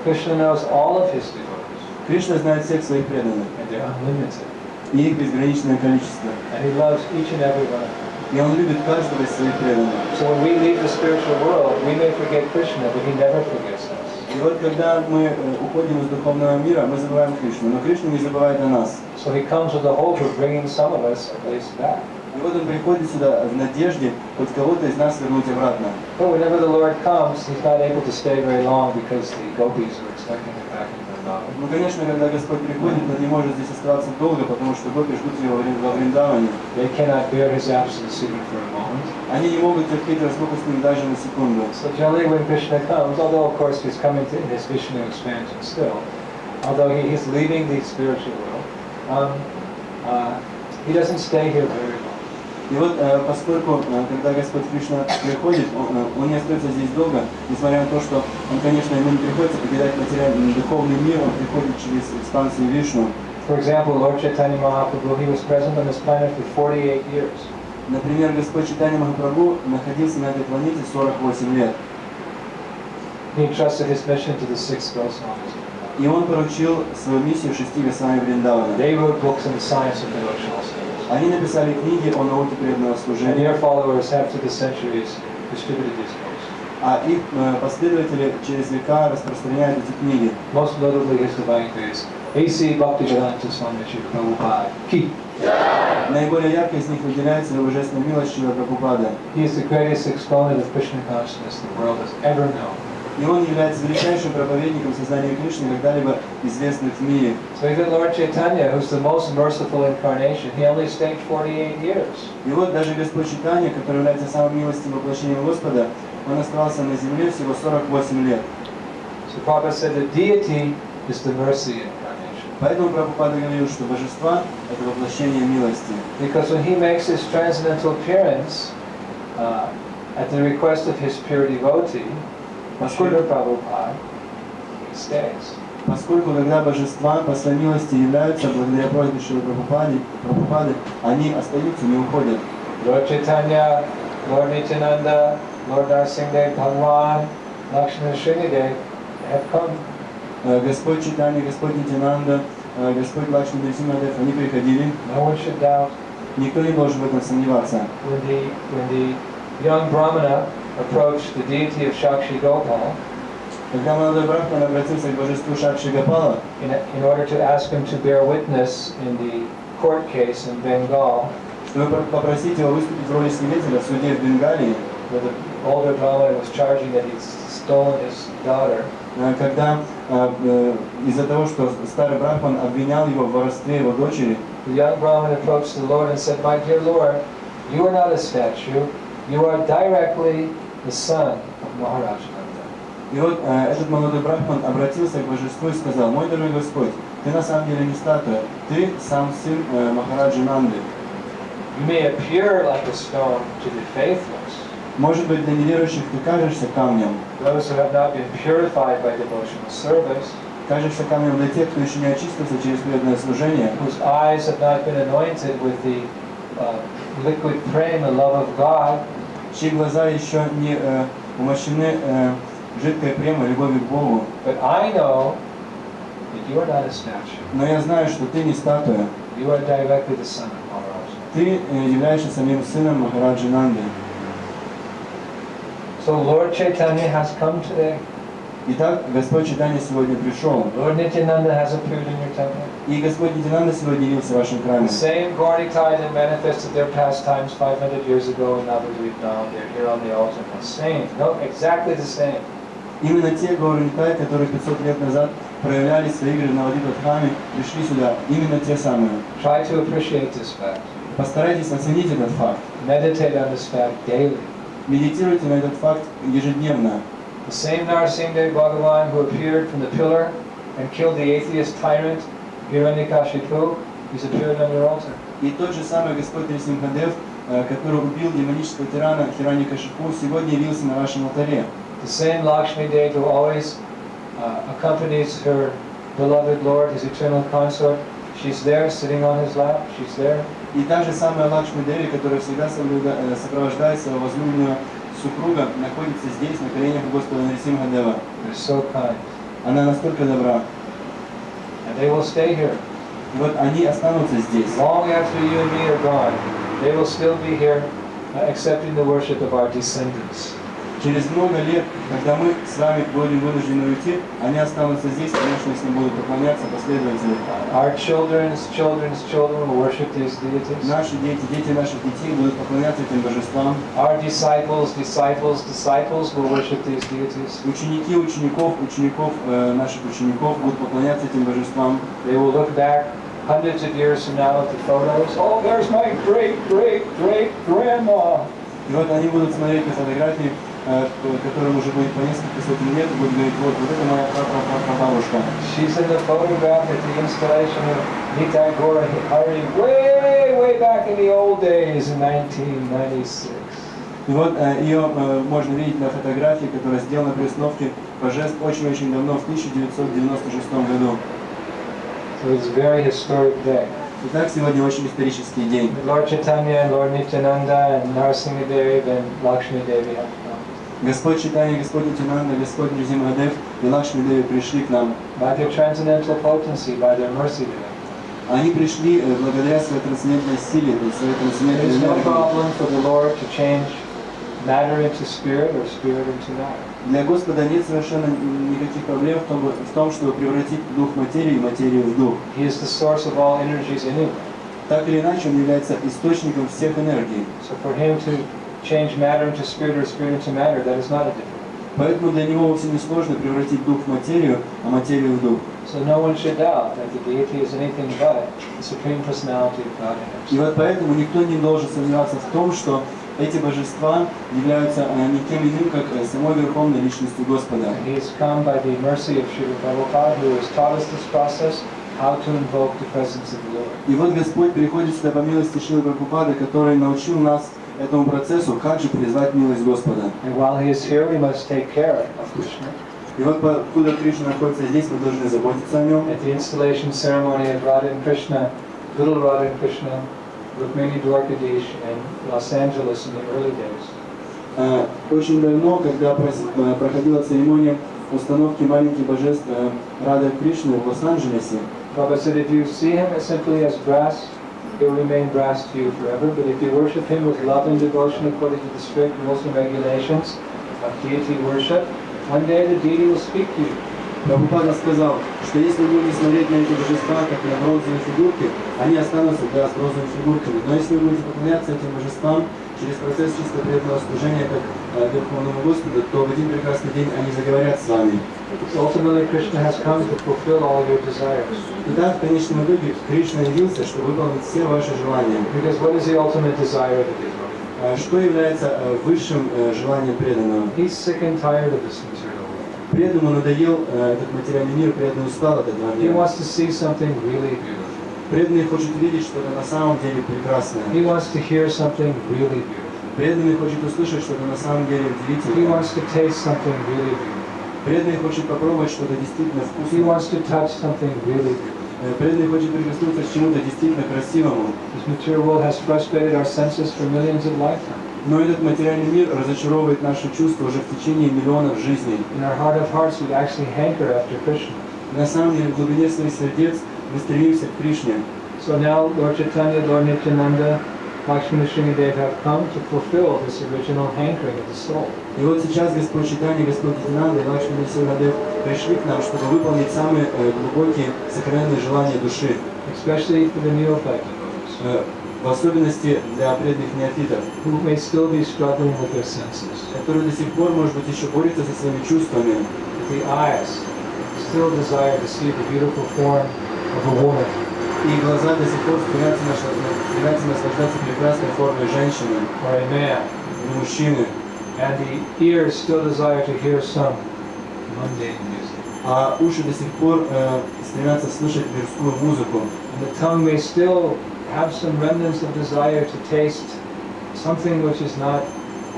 Krishna knows all of his devotees, Кришна знает всех своих преданных, and they're unlimited. и их безграничное количество. And he loves each and every one of them. И он любит каждого из своих преданных. So when we leave the spiritual world, we may forget Krishna, but he never forgets us. И вот когда мы уходим из духовного мира, мы забываем Кришну, но Кришна не забывает о нас. So he comes with the hope of bringing some of us at least back. И вот он приходит сюда в надежде хоть кого-то из нас вернуть обратно. But whenever the Lord comes, he's not able to stay very long because the gopis are expecting him back in Vrindavan. Ну, конечно, когда Господь приходит, он не может здесь оставаться долго, потому что гопи ждут его во Вриндаване. They cannot bear his absence even for a moment. Они не могут терпеть разлуку с ним даже на секунду. So generally when Krishna comes, although of course he's coming to in his Vishnu expansion still, although he is leaving the spiritual world, he doesn't stay here very long. И вот поскольку, когда Господь Кришна приходит, он не остается здесь долго, несмотря на то, что он, конечно, ему не приходится покидать материальный духовный мир, он приходит через экспансию Вишну. For example, Lord Chaitanya Mahaprabhu, he was present on this planet for 48 years. Например, Господь Чайтанья Махапрабху находился на этой планете 48 лет. He entrusted his mission to the 6 Goswamis. И он поручил свою миссию 6 Госвами Вриндавана. They wrote books on the science of devotional service. Они написали книги о науке преданного And служения, their followers have through the centuries distributed these books. а их последователи через века распространяют эти книги. Most notably his divine grace, A.C. Bhaktivedanta Swami Prabhupada. Ki. Наиболее ярко из них выделяется божественная милость Шрила Прабхупады. He is the greatest exponent of Krishna consciousness the world has ever known. И он является величайшим проповедником сознания Кришны, когда-либо известных в мире. So even Lord Chaitanya, who's the most merciful incarnation, he only stayed 48 years. И вот даже Господь Чайтанья, который является самым милостивым воплощением Господа, он оставался на земле всего 48 лет. So Prabhupada said that deity is the mercy incarnation. Поэтому Прабхупада говорил, что божество – это воплощение милости. Because when he makes his transcendental appearance at the request of his pure devotee, Srila Prabhupada, he stays. Поскольку когда божества по своей милости являются благодаря просьбе Шрилы Прабхупады, они остаются, не уходят. Lord Chaitanya, Lord Nityananda, Lord Narsingdev Bhagwan, Lakshmana Srinidev have come. Господь Чайтанья, Господь Нитянанда, Господь Лакшмана Нарсимхадев, они приходили. No one should doubt. Никто не должен в этом сомневаться. When the young Brahmana approached the deity of Shakshi Gopal, Когда молодой брахман обратился к божеству Шакши Гопала, in order to ask him to bear witness in the court case in Bengal, чтобы попросить его выступить в роли свидетеля в суде в Бенгалии, where the older Brahmana was charging that he'd stolen his daughter, когда из-за того, что старый брахман обвинял его в воровстве его дочери, the young Brahman approached the Lord and said, "My dear Lord, you are not a statue, you are directly the son of Maharaj Nanda." и вот этот молодой брахман обратился к божеству и сказал: «Мой дорогой Господь, ты на самом деле не статуя, ты сам сын Махараджи Нанды. You may appear like a stone to the faithless, Может быть, для неверующих ты кажешься камнем, those who have not been purified by devotional service, кажешься камнем для тех, кто еще не очистился через преданное служение, whose eyes have not been anointed with the liquid prema, the love of God, чьи глаза еще не умощены жидкой премой любовью к Богу. But I know that you are not a statue. Но я знаю, что ты не статуя. You are directly the son of Maharaja. Ты являешься самим сыном Махараджи Нанды. So Lord Chaitanya has come today. Итак, Господь Чайтанья сегодня пришел. Lord Nityananda has appeared in your temple. И Господь Нитянанда сегодня явился в вашем храме. The same Gaurikai that manifested their pastimes 500 years ago in Navadvip now, they're here on the altar. The same, no, exactly the same. Именно те Гаурнитай, которые 500 лет назад проявляли свои игры в Навадвипа храме, пришли сюда. Именно те самые. Try to appreciate this fact. Постарайтесь оценить этот факт. Meditate on this fact daily. Медитируйте на этот факт ежедневно. The same Narasimha Bhagavan who appeared from the pillar and killed the atheist tyrant Hiranyakashipu, he's appeared on your altar. И тот же самый Господь Нрисимхадев, который убил демонического тирана Хираньякашипу, сегодня явился на вашем алтаре. The same Lakshmi Devi who always accompanies her beloved Lord, his eternal consort, she's there sitting on his lap, she's there. И та же самая Лакшми Деви, которая всегда сопровождает своего возлюбленного супруга, находится здесь, на коленях у Господа Нрисимхадева. They're so kind. Она настолько добра. And they will stay here. И вот они останутся здесь. Long after you and me are gone, they will still be here accepting the worship of our descendants. Через много лет, когда мы с вами будем вынуждены уйти, они останутся здесь, конечно, если будут поклоняться последователи. Our children's children will worship these deities. Наши дети, дети наших детей будут поклоняться этим божествам. Our disciples will worship these deities. Ученики учеников наших учеников будут поклоняться этим божествам. They will look back hundreds of years from now at the photos. Oh, there's my great grandma. И вот они будут смотреть на фотографии, которым уже будет по несколько сотен лет, и будут говорить, вот это моя прабабушка. She's in the photograph at the installation of Nitai Gora Hari way back in the old days in 1996. И вот ее можно видеть на фотографии, которая сделана при установке Божеств очень-очень давно, в 1996 году. So it's a very historic day. Итак, сегодня очень исторический день. Lord Chaitanya and Lord Nityananda and Narasimha Devi and Lakshmi Devi have come. Господь Чайтанья, Господь Нитянанда, Господь Нрисимхадев и Лакшми Деви пришли к нам. By their transcendental potency, by their mercy to them. Они пришли благодаря своей трансцендентной силе, своей трансцендентной There is no энергии. problem for the Lord to change matter into spirit or spirit into matter. Для Господа нет совершенно никаких проблем в том, чтобы превратить дух в материю и материю в дух. He is the source of all energies anyway. Так или иначе, он является источником всех энергий. So for him to change matter into spirit or spirit into matter, that is not a difference. Поэтому для него вовсе не сложно превратить дух в материю, а материю в дух. So no one should doubt that the deity is anything but the Supreme Personality of God И himself. вот поэтому никто не должен сомневаться в том, что эти божества являются никем иным, как самой Верховной Личностью Господа. And he has come by the mercy of Srila Prabhupada, who has taught us this process, how to invoke the presence of the Lord. И вот Господь приходит сюда по милости Шрилы Прабхупады, который научил нас этому процессу, как же призвать милость Господа. And while he is here, we must take care of Krishna. И вот покуда Кришна находится здесь, мы должны заботиться о нем. At the installation ceremony of Radha and Krishna, little Radha and Krishna, Rukmini Dwarkadish, and Los Angeles in the early days. Очень давно, когда проходила церемония установки маленьких божеств Рады Кришны в Лос-Анджелесе, Prabhupada said, if you see him simply as brass, he will remain brass to you forever. But if you worship him with love and devotion according to the strict rules and regulations of deity worship, one day the deity will speak to you. Прабхупада сказал, что если вы будете смотреть на эти божества, как на бронзовые фигурки, они останутся с бронзовыми фигурками. Но если вы будете поклоняться этим божествам через процесс чисто преданного служения, как Верховному Господу, то в один прекрасный день они заговорят с вами. So ultimately, Krishna has come to fulfill all your desires. Итак, в конечном итоге Кришна явился, чтобы выполнить все ваши желания. Because what is the ultimate desire of the devotee? Что является высшим желанием преданного? He's sick and tired of this material world. Преданному надоел этот материальный мир, преданный устал от этого He мира. wants to see something really beautiful. Преданный хочет видеть что-то на самом деле прекрасное. He wants to hear something really beautiful. Преданный хочет услышать что-то на самом деле He удивительное. wants to taste something really beautiful. Преданный хочет попробовать что-то действительно He вкусное. wants to touch something really beautiful. Преданный хочет прикоснуться к чему-то действительно красивому. This material world has frustrated our senses for millions of lifetimes. Но этот материальный мир разочаровывает наши чувства уже в течение миллионов жизней. In our heart of hearts, we actually hanker after Krishna. На самом деле, в глубине своих сердец мы стремимся к Кришне. So now Lord Chaitanya, Lord Nityananda, Lakshmana Sringadev have come to fulfill this original hankering of the soul. И вот сейчас Господь Чайтанья, Господь Нитянанда и Лакшмана Срингадев пришли к нам, чтобы выполнить самые глубокие сокровенные желания души. Especially for the neophyte devotees, В особенности для преданных неофитов, who may still be struggling with their senses. которые до сих пор, может быть, еще борются со своими чувствами. The eyes still desire to see the beautiful form of a woman. И глаза до сих пор стремятся наслаждаться прекрасной формой женщины Or a man. или мужчины. And the ears still desire to hear some mundane music. А уши до сих пор стремятся слышать мирскую музыку. And the tongue may still have some remnants of desire to taste something which is not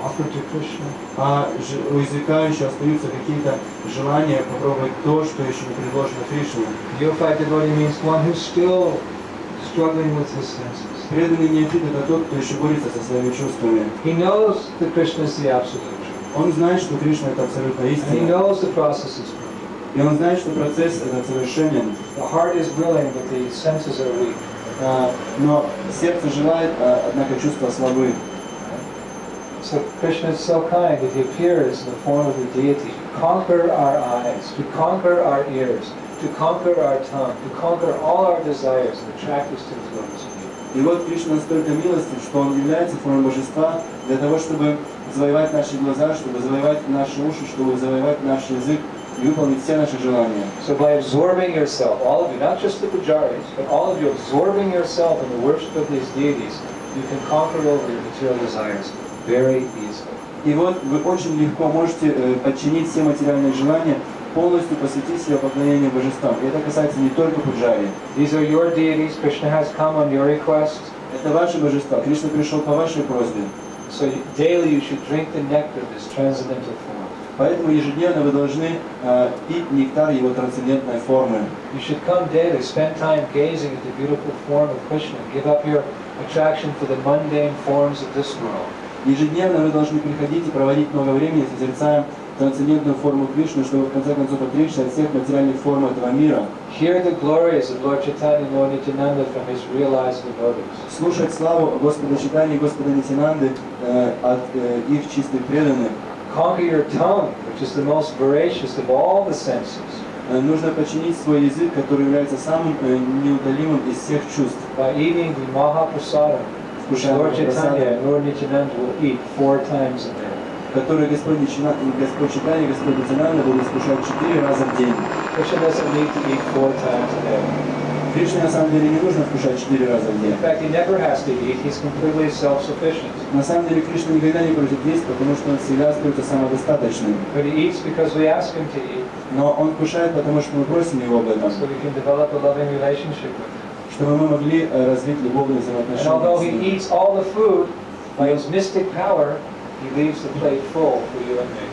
offered to Krishna. А у языка еще остаются какие-то желания попробовать то, что еще не предложено Кришне. Neophyte devotee means one who's still struggling with his senses. Преданный неофит — это тот, кто еще борется со своими чувствами. He knows that Krishna is the absolute truth. Он знает, что Кришна — это абсолютно And he истина. knows the process is perfect. И он знает, что процесс этот совершенен. The heart is willing, but the senses are weak. Но сердце желает, однако чувства слабы. So Krishna is so kind that he appears in the form of the deity to conquer our eyes, to conquer our ears, to conquer our tongue, to conquer all our desires and attract us to his lotus feet. И вот Кришна настолько милостив, что он является формой божества для того, чтобы завоевать наши глаза, чтобы завоевать наши уши, чтобы завоевать наш язык и выполнить все наши желания. So by absorbing yourself, all of you, not just the pujaris, but all of you absorbing yourself in the worship of these deities, you can conquer over your material desires very easily. И вот вы очень легко можете подчинить все материальные желания, полностью посвятить себя поклонению божествам. И это касается не только пуджари. These are your deities. Krishna has come on your request. Это ваши божества. Кришна пришел по вашей просьбе. So daily you should drink the nectar of this transcendental form. Поэтому ежедневно вы должны пить нектар его трансцендентной формы. You should come daily, spend time gazing at the beautiful form of Krishna. Give up your attraction for the mundane forms of this world. Ежедневно вы должны приходить и проводить много времени, созерцая трансцендентную форму Кришны, чтобы в конце концов отречься от всех материальных форм этого мира. Hear the glories of Lord Chaitanya and Lord Nityananda from his realized devotees. Слушать славу Господа Чайтаньи и Господа Нитянанды от их чистых преданных. Conquer your tongue, which is the most voracious of all the senses. Нужно подчинить свой язык, который является самым неутолимым из всех чувств. By eating the Mahaprasadam, which Lord Chaitanya and Lord Nityananda will eat 4 times a day. Который Господь Чайтанья и Господь Нитянанда будут вкушать 4 раза в день. Krishna doesn't need to eat 4 times a day. Кришне на самом деле не нужно вкушать 4 раза в день. In fact, he never has to eat. He's completely self-sufficient. На самом деле Кришна никогда не просит есть, потому что он всегда остается самодостаточным. But he eats because we ask him to eat, Но он вкушает, потому что мы просим его об этом, so we can develop a loving relationship with him. чтобы мы могли развить любовные And although he взаимоотношения. eats all the food, by his mystic power, he leaves the plate full for you and me.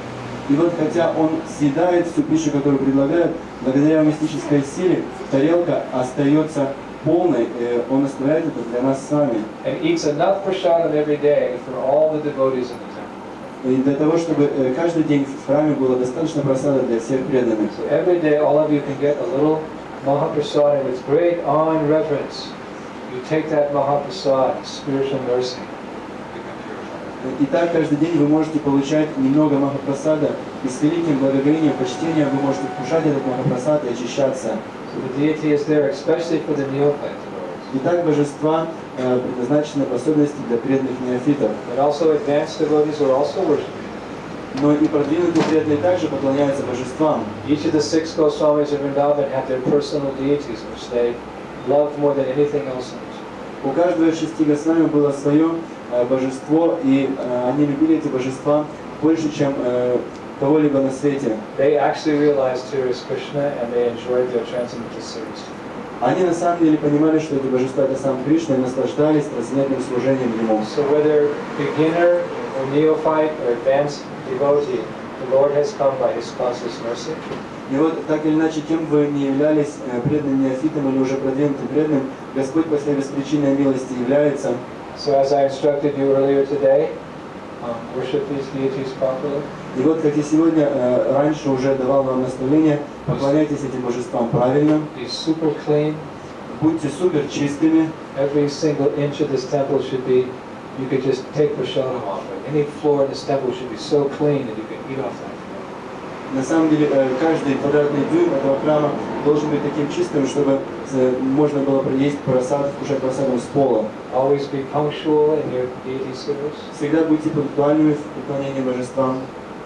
И вот хотя он съедает всю пищу, которую предлагают, благодаря мистической силе тарелка остается полной, он оставляет это для нас с вами. And eats enough prasadam every day for all the devotees in the temple. И для того, чтобы каждый день в храме было достаточно просада для всех преданных. So every day, all of you can get a little Mahaprasadam with great awe and reverence. You take that Mahaprasad, spiritual mercy. И так каждый день вы можете получать немного махапрасада, и с великим благоговением, почтением вы можете вкушать этот махапрасад и очищаться. So the deity is there especially for the neophyte devotees. Итак, божества предназначены в особенности для преданных неофитов. But also advanced devotees are also worshipped. Но и продвинутые преданные также поклоняются божествам. Each of the 6 Goswamis of Vrindavan have their personal deities which they love more than anything else in this world. У каждого из 6 Госвами было свое божество, и они любили эти божества больше, чем кого-либо на свете. They actually realized here is Krishna and they enjoyed their transcendental service. Они на самом деле понимали, что эти божества это сам Кришна, и наслаждались трансцендентным служением Ему. So whether beginner or neophyte or advanced devotee, the Lord has come by His causeless mercy. И вот так или иначе, кем вы не являлись, преданным неофитом или уже продвинутым преданным, Господь по своей беспричинной милости является. So as I instructed you earlier today, worship these deities properly. И вот, как и сегодня, раньше уже давал вам наставление, поклоняйтесь этим божествам правильно, Be super clean. будьте супер чистыми. Every single inch of this temple should be, you could just take prasadam off it. Any floor in this temple should be so clean that you can eat off that floor. На самом деле, каждый квадратный дюйм этого храма должен быть таким чистым, чтобы можно было есть просад, вкушать просадом с пола. Always be punctual in your deity service Всегда будьте пунктуальными в поклонении божествам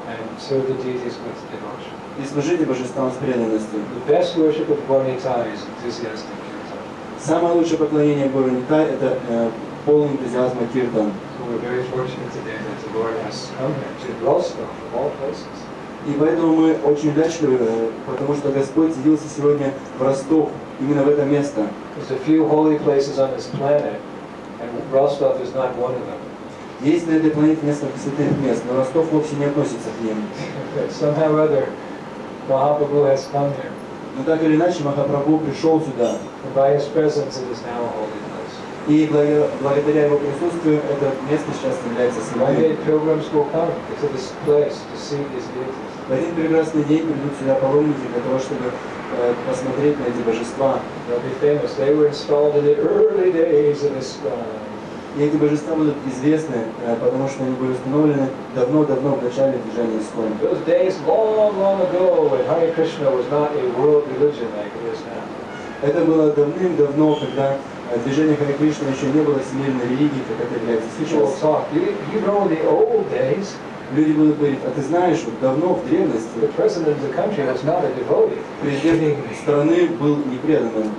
and serve the deities with devotion. и служите божествам с преданностью. The best worship of Bhagavad is enthusiastic kirtan. Самое лучшее поклонение Гуру Нитай – это полный энтузиазма киртан. So we're very fortunate today that the Lord has come here to Rostov, of all places. И поэтому мы очень удачливы, потому что Господь явился сегодня в Ростов, именно в это место. There's a few holy places on this planet, and Rostov is not one of them. Есть на этой планете несколько святых мест, но Ростов вовсе не относится к ним. Somehow or other, Mahaprabhu has come here. Но так или иначе Махапрабху пришел сюда, And by his presence, it is now a holy place. и благодаря его присутствию это место сейчас является One святым. day pilgrims will come to this place to see these deities. В один прекрасный день придут сюда паломники для того, чтобы посмотреть на эти божества. They'll be famous. They were installed in the early days of ISKCON. И эти божества будут известны, потому что они были установлены давно-давно в начале движения Искон. Those days long, long ago when Hare Krishna was not a world religion like it is now. Это было давным-давно, когда движение Харе Кришна еще не было всемирной религией, как это является People will сейчас. talk. You know, in the old days, Люди будут говорить, а ты знаешь, вот давно в древности the president of the country was not a devotee. президент страны был непреданным.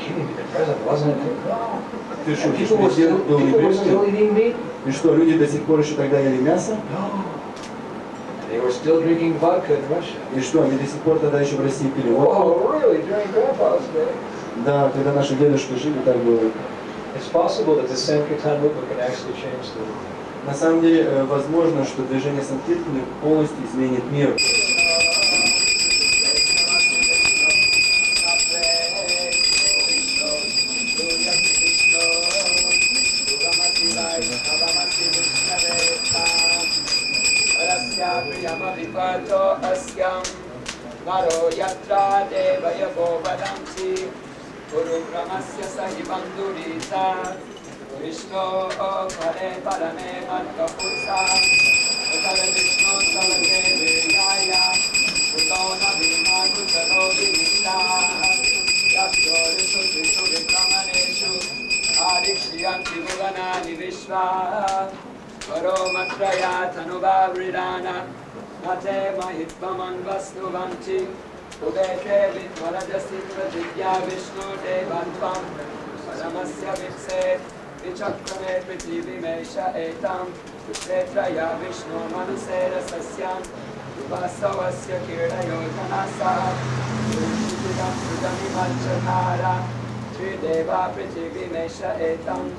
The president wasn't. No. Ты шутишь, People were президент был still непреданным? eating meat. И что, люди до сих пор еще тогда ели мясо? No. They were still drinking vodka in Russia. И что, они до сих пор тогда еще в России пили водку? Oh, really? During Grandpa's day? Да, когда наши дедушки жили, так было. It's possible that the Sankirtan movement can actually change the world. На самом деле, возможно, что движение Санкиртаны полностью изменит мир. Vishnu Pare Parame Matkapusa Utare Vishnu Savate Vijaya Utona Bhima Kutaro Vimita Yasyori Sutrishu Vikramaneshu Adikshyanti Bhuvanani Vishva Varo Matraya Tanubhavridana Nate Mahitvaman Vastu Vanti Udete Vitvarajasitra Jidya Vishnu Devantvam Paramasya Vitset Vichakrame Prithivimesha Etam Kshetraya Vishnu Manusera Sasyam Upasavasya Kirta Yojanasa Vishidam Sudami Malchakara Trideva Prithivimesha Etam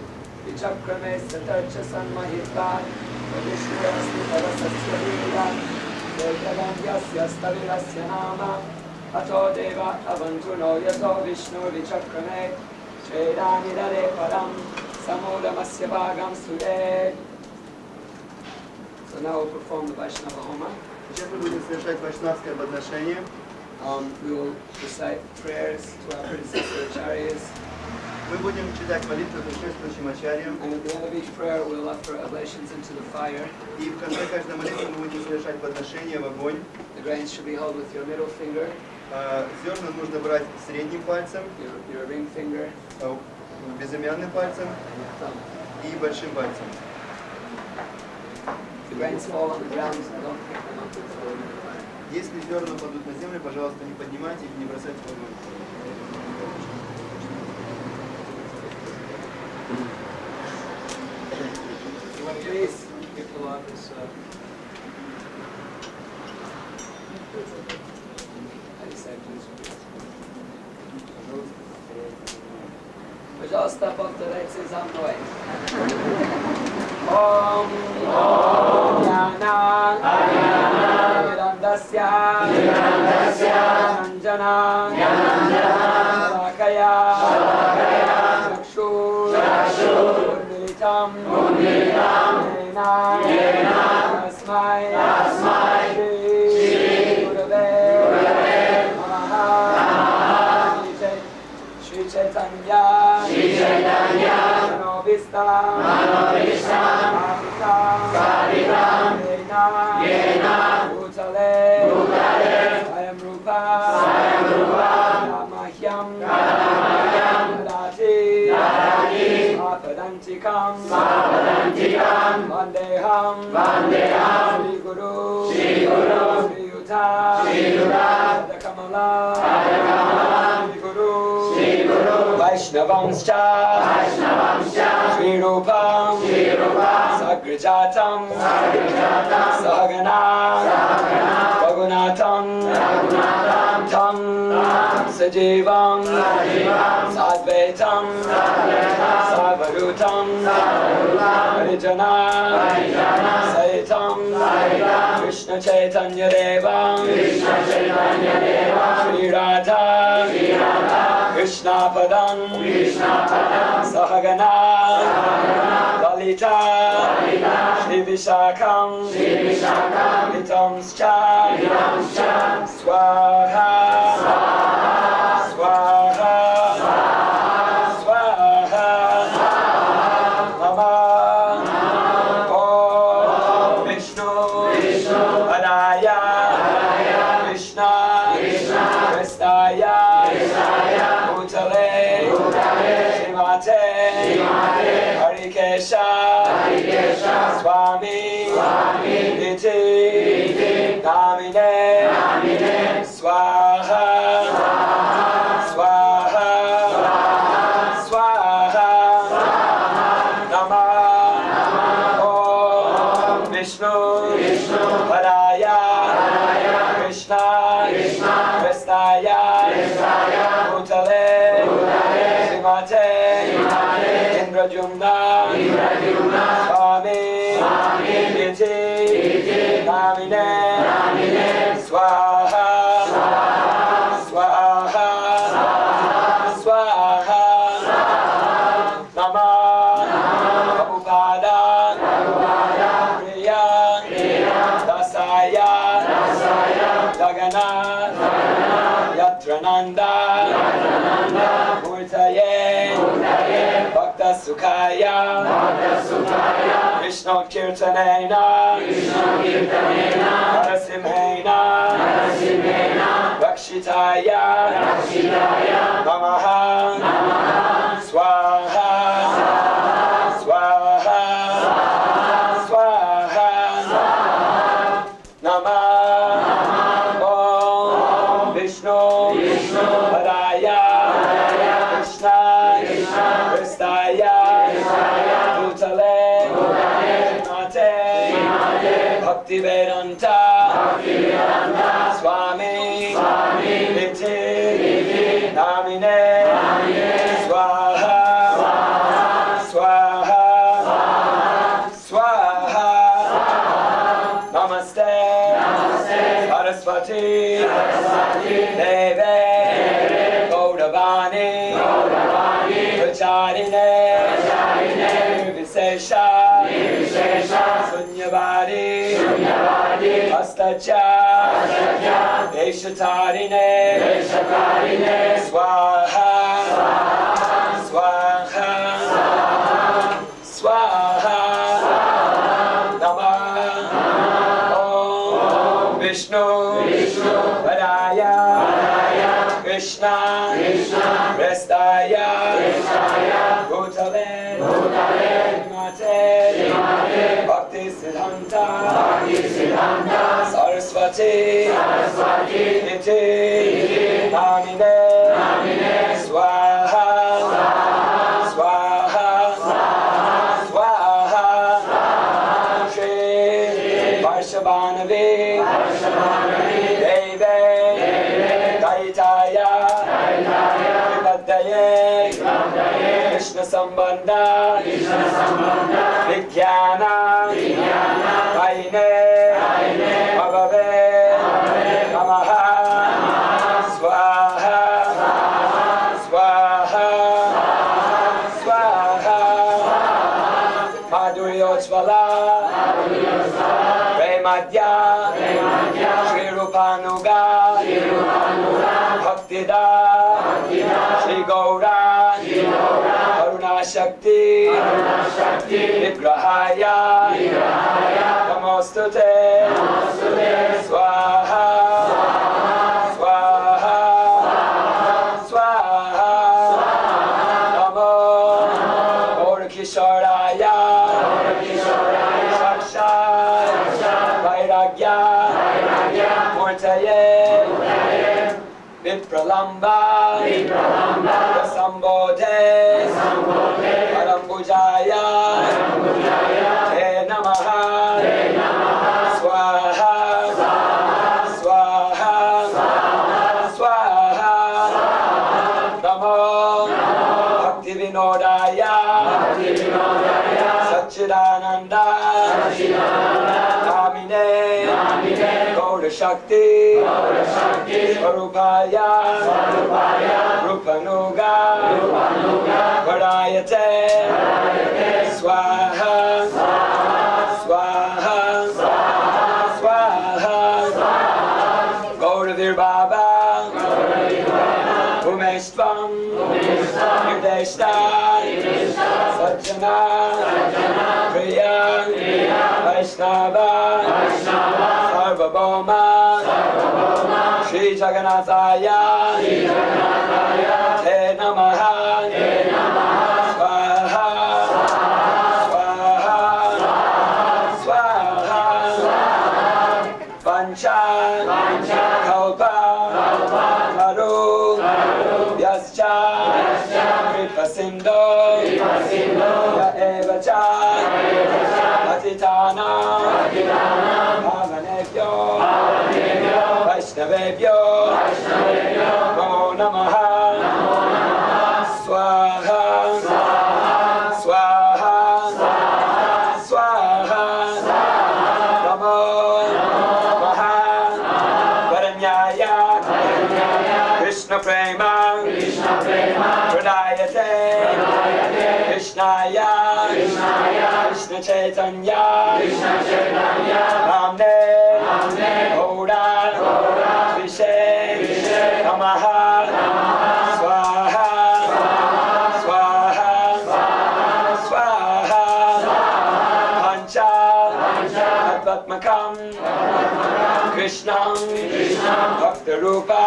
Vichakrame Satarcha Sanmahitva Vishnu Asti Parasasya Vira Vedaganyasya Stavirasya Nama Ato Deva Avantuno Yato Vishnu Vichakrame Vedani Dare Param Samodamasya Bhagam Sude. So now we'll perform the Vaishnava Homa. Сейчас мы будем совершать вайшнавское подношение. We will recite prayers to our predecessor acharyas. Мы будем читать молитву предшествующим ачарьям. And at the end of each prayer we'll offer oblations into the fire. И в конце каждой молитвы мы будем совершать подношение в огонь. The grains should be held with your middle finger, Зерна нужно брать средним пальцем, your ring finger, безымянным пальцем and your thumb. и большим пальцем. If the grains fall on the ground, don't pick them up and throw them in the fire. Если зерна падут на землю, пожалуйста, не поднимайте их, не бросайте в огонь. Please give the Lord this. Пожалуйста, повторяйте за мной. Ом Яна Нирандасya Нанджана Шалакaya Чакшу Милитам Нена Tasmai Shri Gurave Namaha Shri Chaitanya Manobhistam Savitam Yena Bhutale Swayam Rupa Namahyam Dadati Apadantikam Vandeham Shri Guru Shri Yuta Kamala Shri Guru Vaishnavanscha Shri Rupam Sagrajatam Sahagana Raghunatham Tam Sajivam Sadvaitam Savarutam Harijana Saitam Krishna Chaitanya Devam Shri Radha Krishna Padam Sahagana Lalita Shri Vishakam Vitamscha Swaha Swaha Swaha Namah Om Vishnu Padaya Krishna Kristaya Bhutale Shrimate Harikesha Swami Iti Namine Swaha Swaha Swaha Namah Om Vishnu Padaya Krishna Kristaya Bhutale Shrimate Indradyumnai Swami Iti Namine Swaha Swaha Swaha Namah Prabhupada Priya Dasaya Jagannath Yatrananda Murtaye Bhakta Sukhaya Krishna Kirtanena Narasimhena Rakshitaya Namaha Swaha Swaha Swaha Namah Om Vishnu Padaya Krishna Kristaya Bhutale Shrimate Bhakti Vedanta Swami Iti Namine Swaha Swaha Swaha Namaste Saraswati Deve Gaudavani Pracharine Nirvisesha Sunyavadi Astacha Deshatarine Swaha Swaha Swaha Namah Om Vishnu Padaya Krishna Prestaya Bhutale Mate Bhakti Siddhanta Saraswati Iti Namine Swaha Swaha Swaha Shri Varshabhanavi Deve Daitaya Vipadaye Krishna Sambandha Vijnana Kaine Bhagave Namaha Swaha Swaha Swaha Madhuryotsvala Premadya Shri Rupanuga Bhaktida Shri Gaura Karuna Shakti Vigrahaya Namostute Swaha Swaha Swaha Namo Gaura-Kishoraya Sakshat Vairagya Murtaye Vipralamba Sambodhe Parambujaya Te Namaha Swaha Swaha Swaha Namo Bhakti Vinodaya Satchidananda Namine Gaura Shakti Swarupaya Rupanuga Varayate Swaha Swaha Swaha Gauravir Baba Umeshvam Nirdeshta Sajjana Priya Vaishnava Sarvabhauma Shri Jagannathaya Te Namaha Swaha Swaha Swaha Pancha Kalpa Karu Yascha Kripasindo Ya Evacha Atitana Bhavanebhyo Vaishnavebhyo Namo Namaha Swaha Swaha Swaha Namo Maha Varanyaya Krishna Prema Pradayate Krishnaya Krishna Chaitanya Namne Gaura Vishe Namaha Swaha Swaha Swaha Pancha Advatmakam Krishnam Bhaktarupa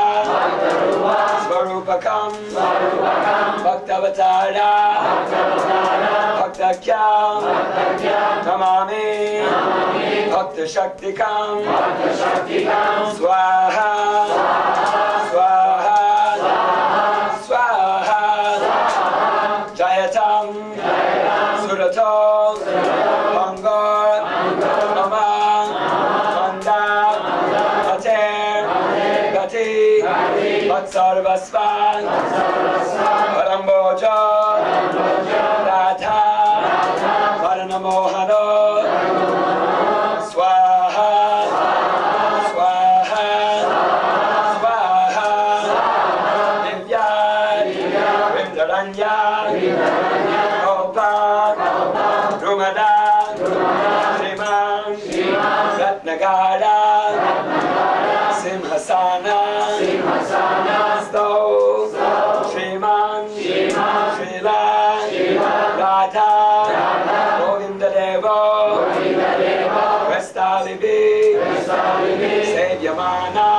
Svarupakam Bhaktavatara Bhaktakyam Namami Bhaktashaktikam Swaha Swaha Swaha Jayatam Suratam Bangar Namam Manda Pater Gati Vatsarvasvan Paramboja Radha Varanamohano Swaha Swaha Swaha Divya Vrindaranya Gopa Drumada Sriman Ratnagara Simhasana Sto Shriman Srila Radha Govindadevo Vestalivi Sevyamana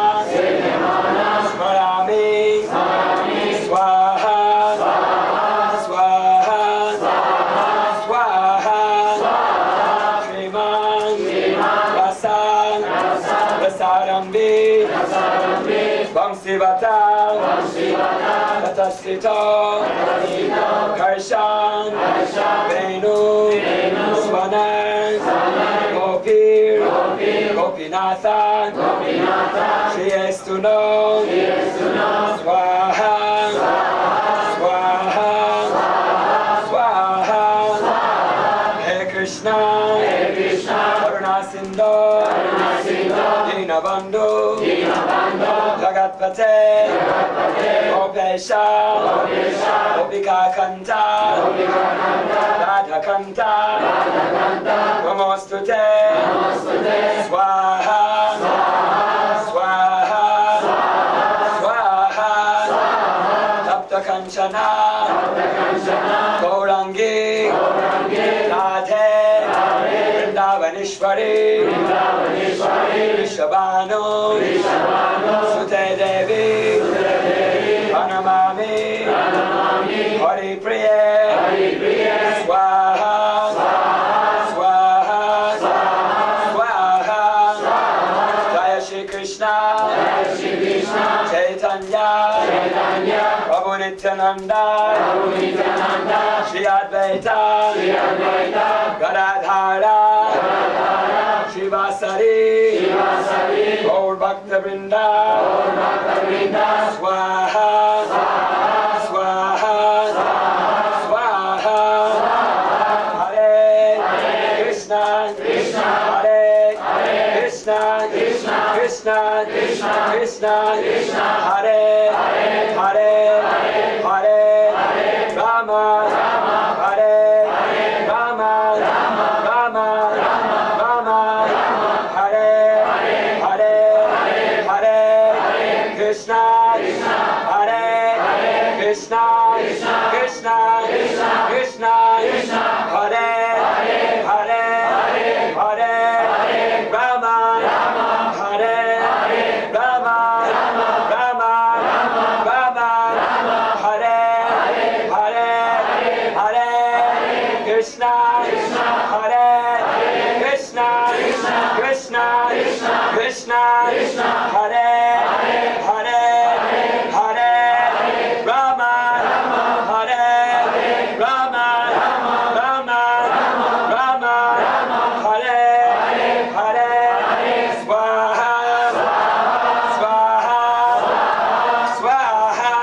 Smarami Swaha Swaha Swaha Shriman Rasan Rasarambi Vamsivata Tatasrito Karshan Venu Swanan Gopir Gopinathan Shri Estuno Swaha Swaha Swaha Hare Krishna Karuna Sindhu Dinabandhu Jagat Jagapate, Gopesha, Gopika Kanta, Radha Kanta, Namostute, Swaha, Swaha, Swaha, Tapta Kanchana, Gaurangi, Radhe, Vrindavanishwari, Vishabhanu, Sute Devi, Pranamami, Hari Priya, Swaha, Swaha, Swaha, Jaya Shri Krishna, Chaitanya, Prabhu Nityananda, Shri Advaita, Gadadhara, Shivasari, Gaur Bhakta Vrinda, Swaha, Swaha, Swaha, Hare Krishna, Hare Krishna, Krishna, Krishna, Hare Hare, Hare Rama, Hare Rama, Rama, Rama, Hare Hare, Hare Krishna, Hare Krishna, Krishna, Krishna, Hare Hare, Hare Rama, Hare Rama, Rama, Rama, Hare Hare, Hare Krishna, Hare Krishna, Krishna, Krishna, Hare Hare, Hare Rama, Hare Rama, Rama, Rama, Hare Hare, Swaha, Swaha, Swaha.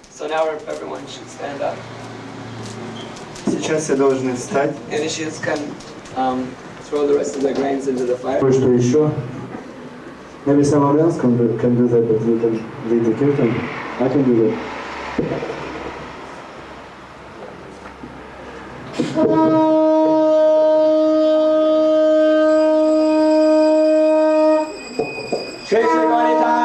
So now everyone should stand up. Сейчас все должны встать. Initiates can throw the rest of their grains into the fire. Кое-что еще. Maybe someone else can do that, but you can lead the kirtan. I can do that. Shri Shri Gaurita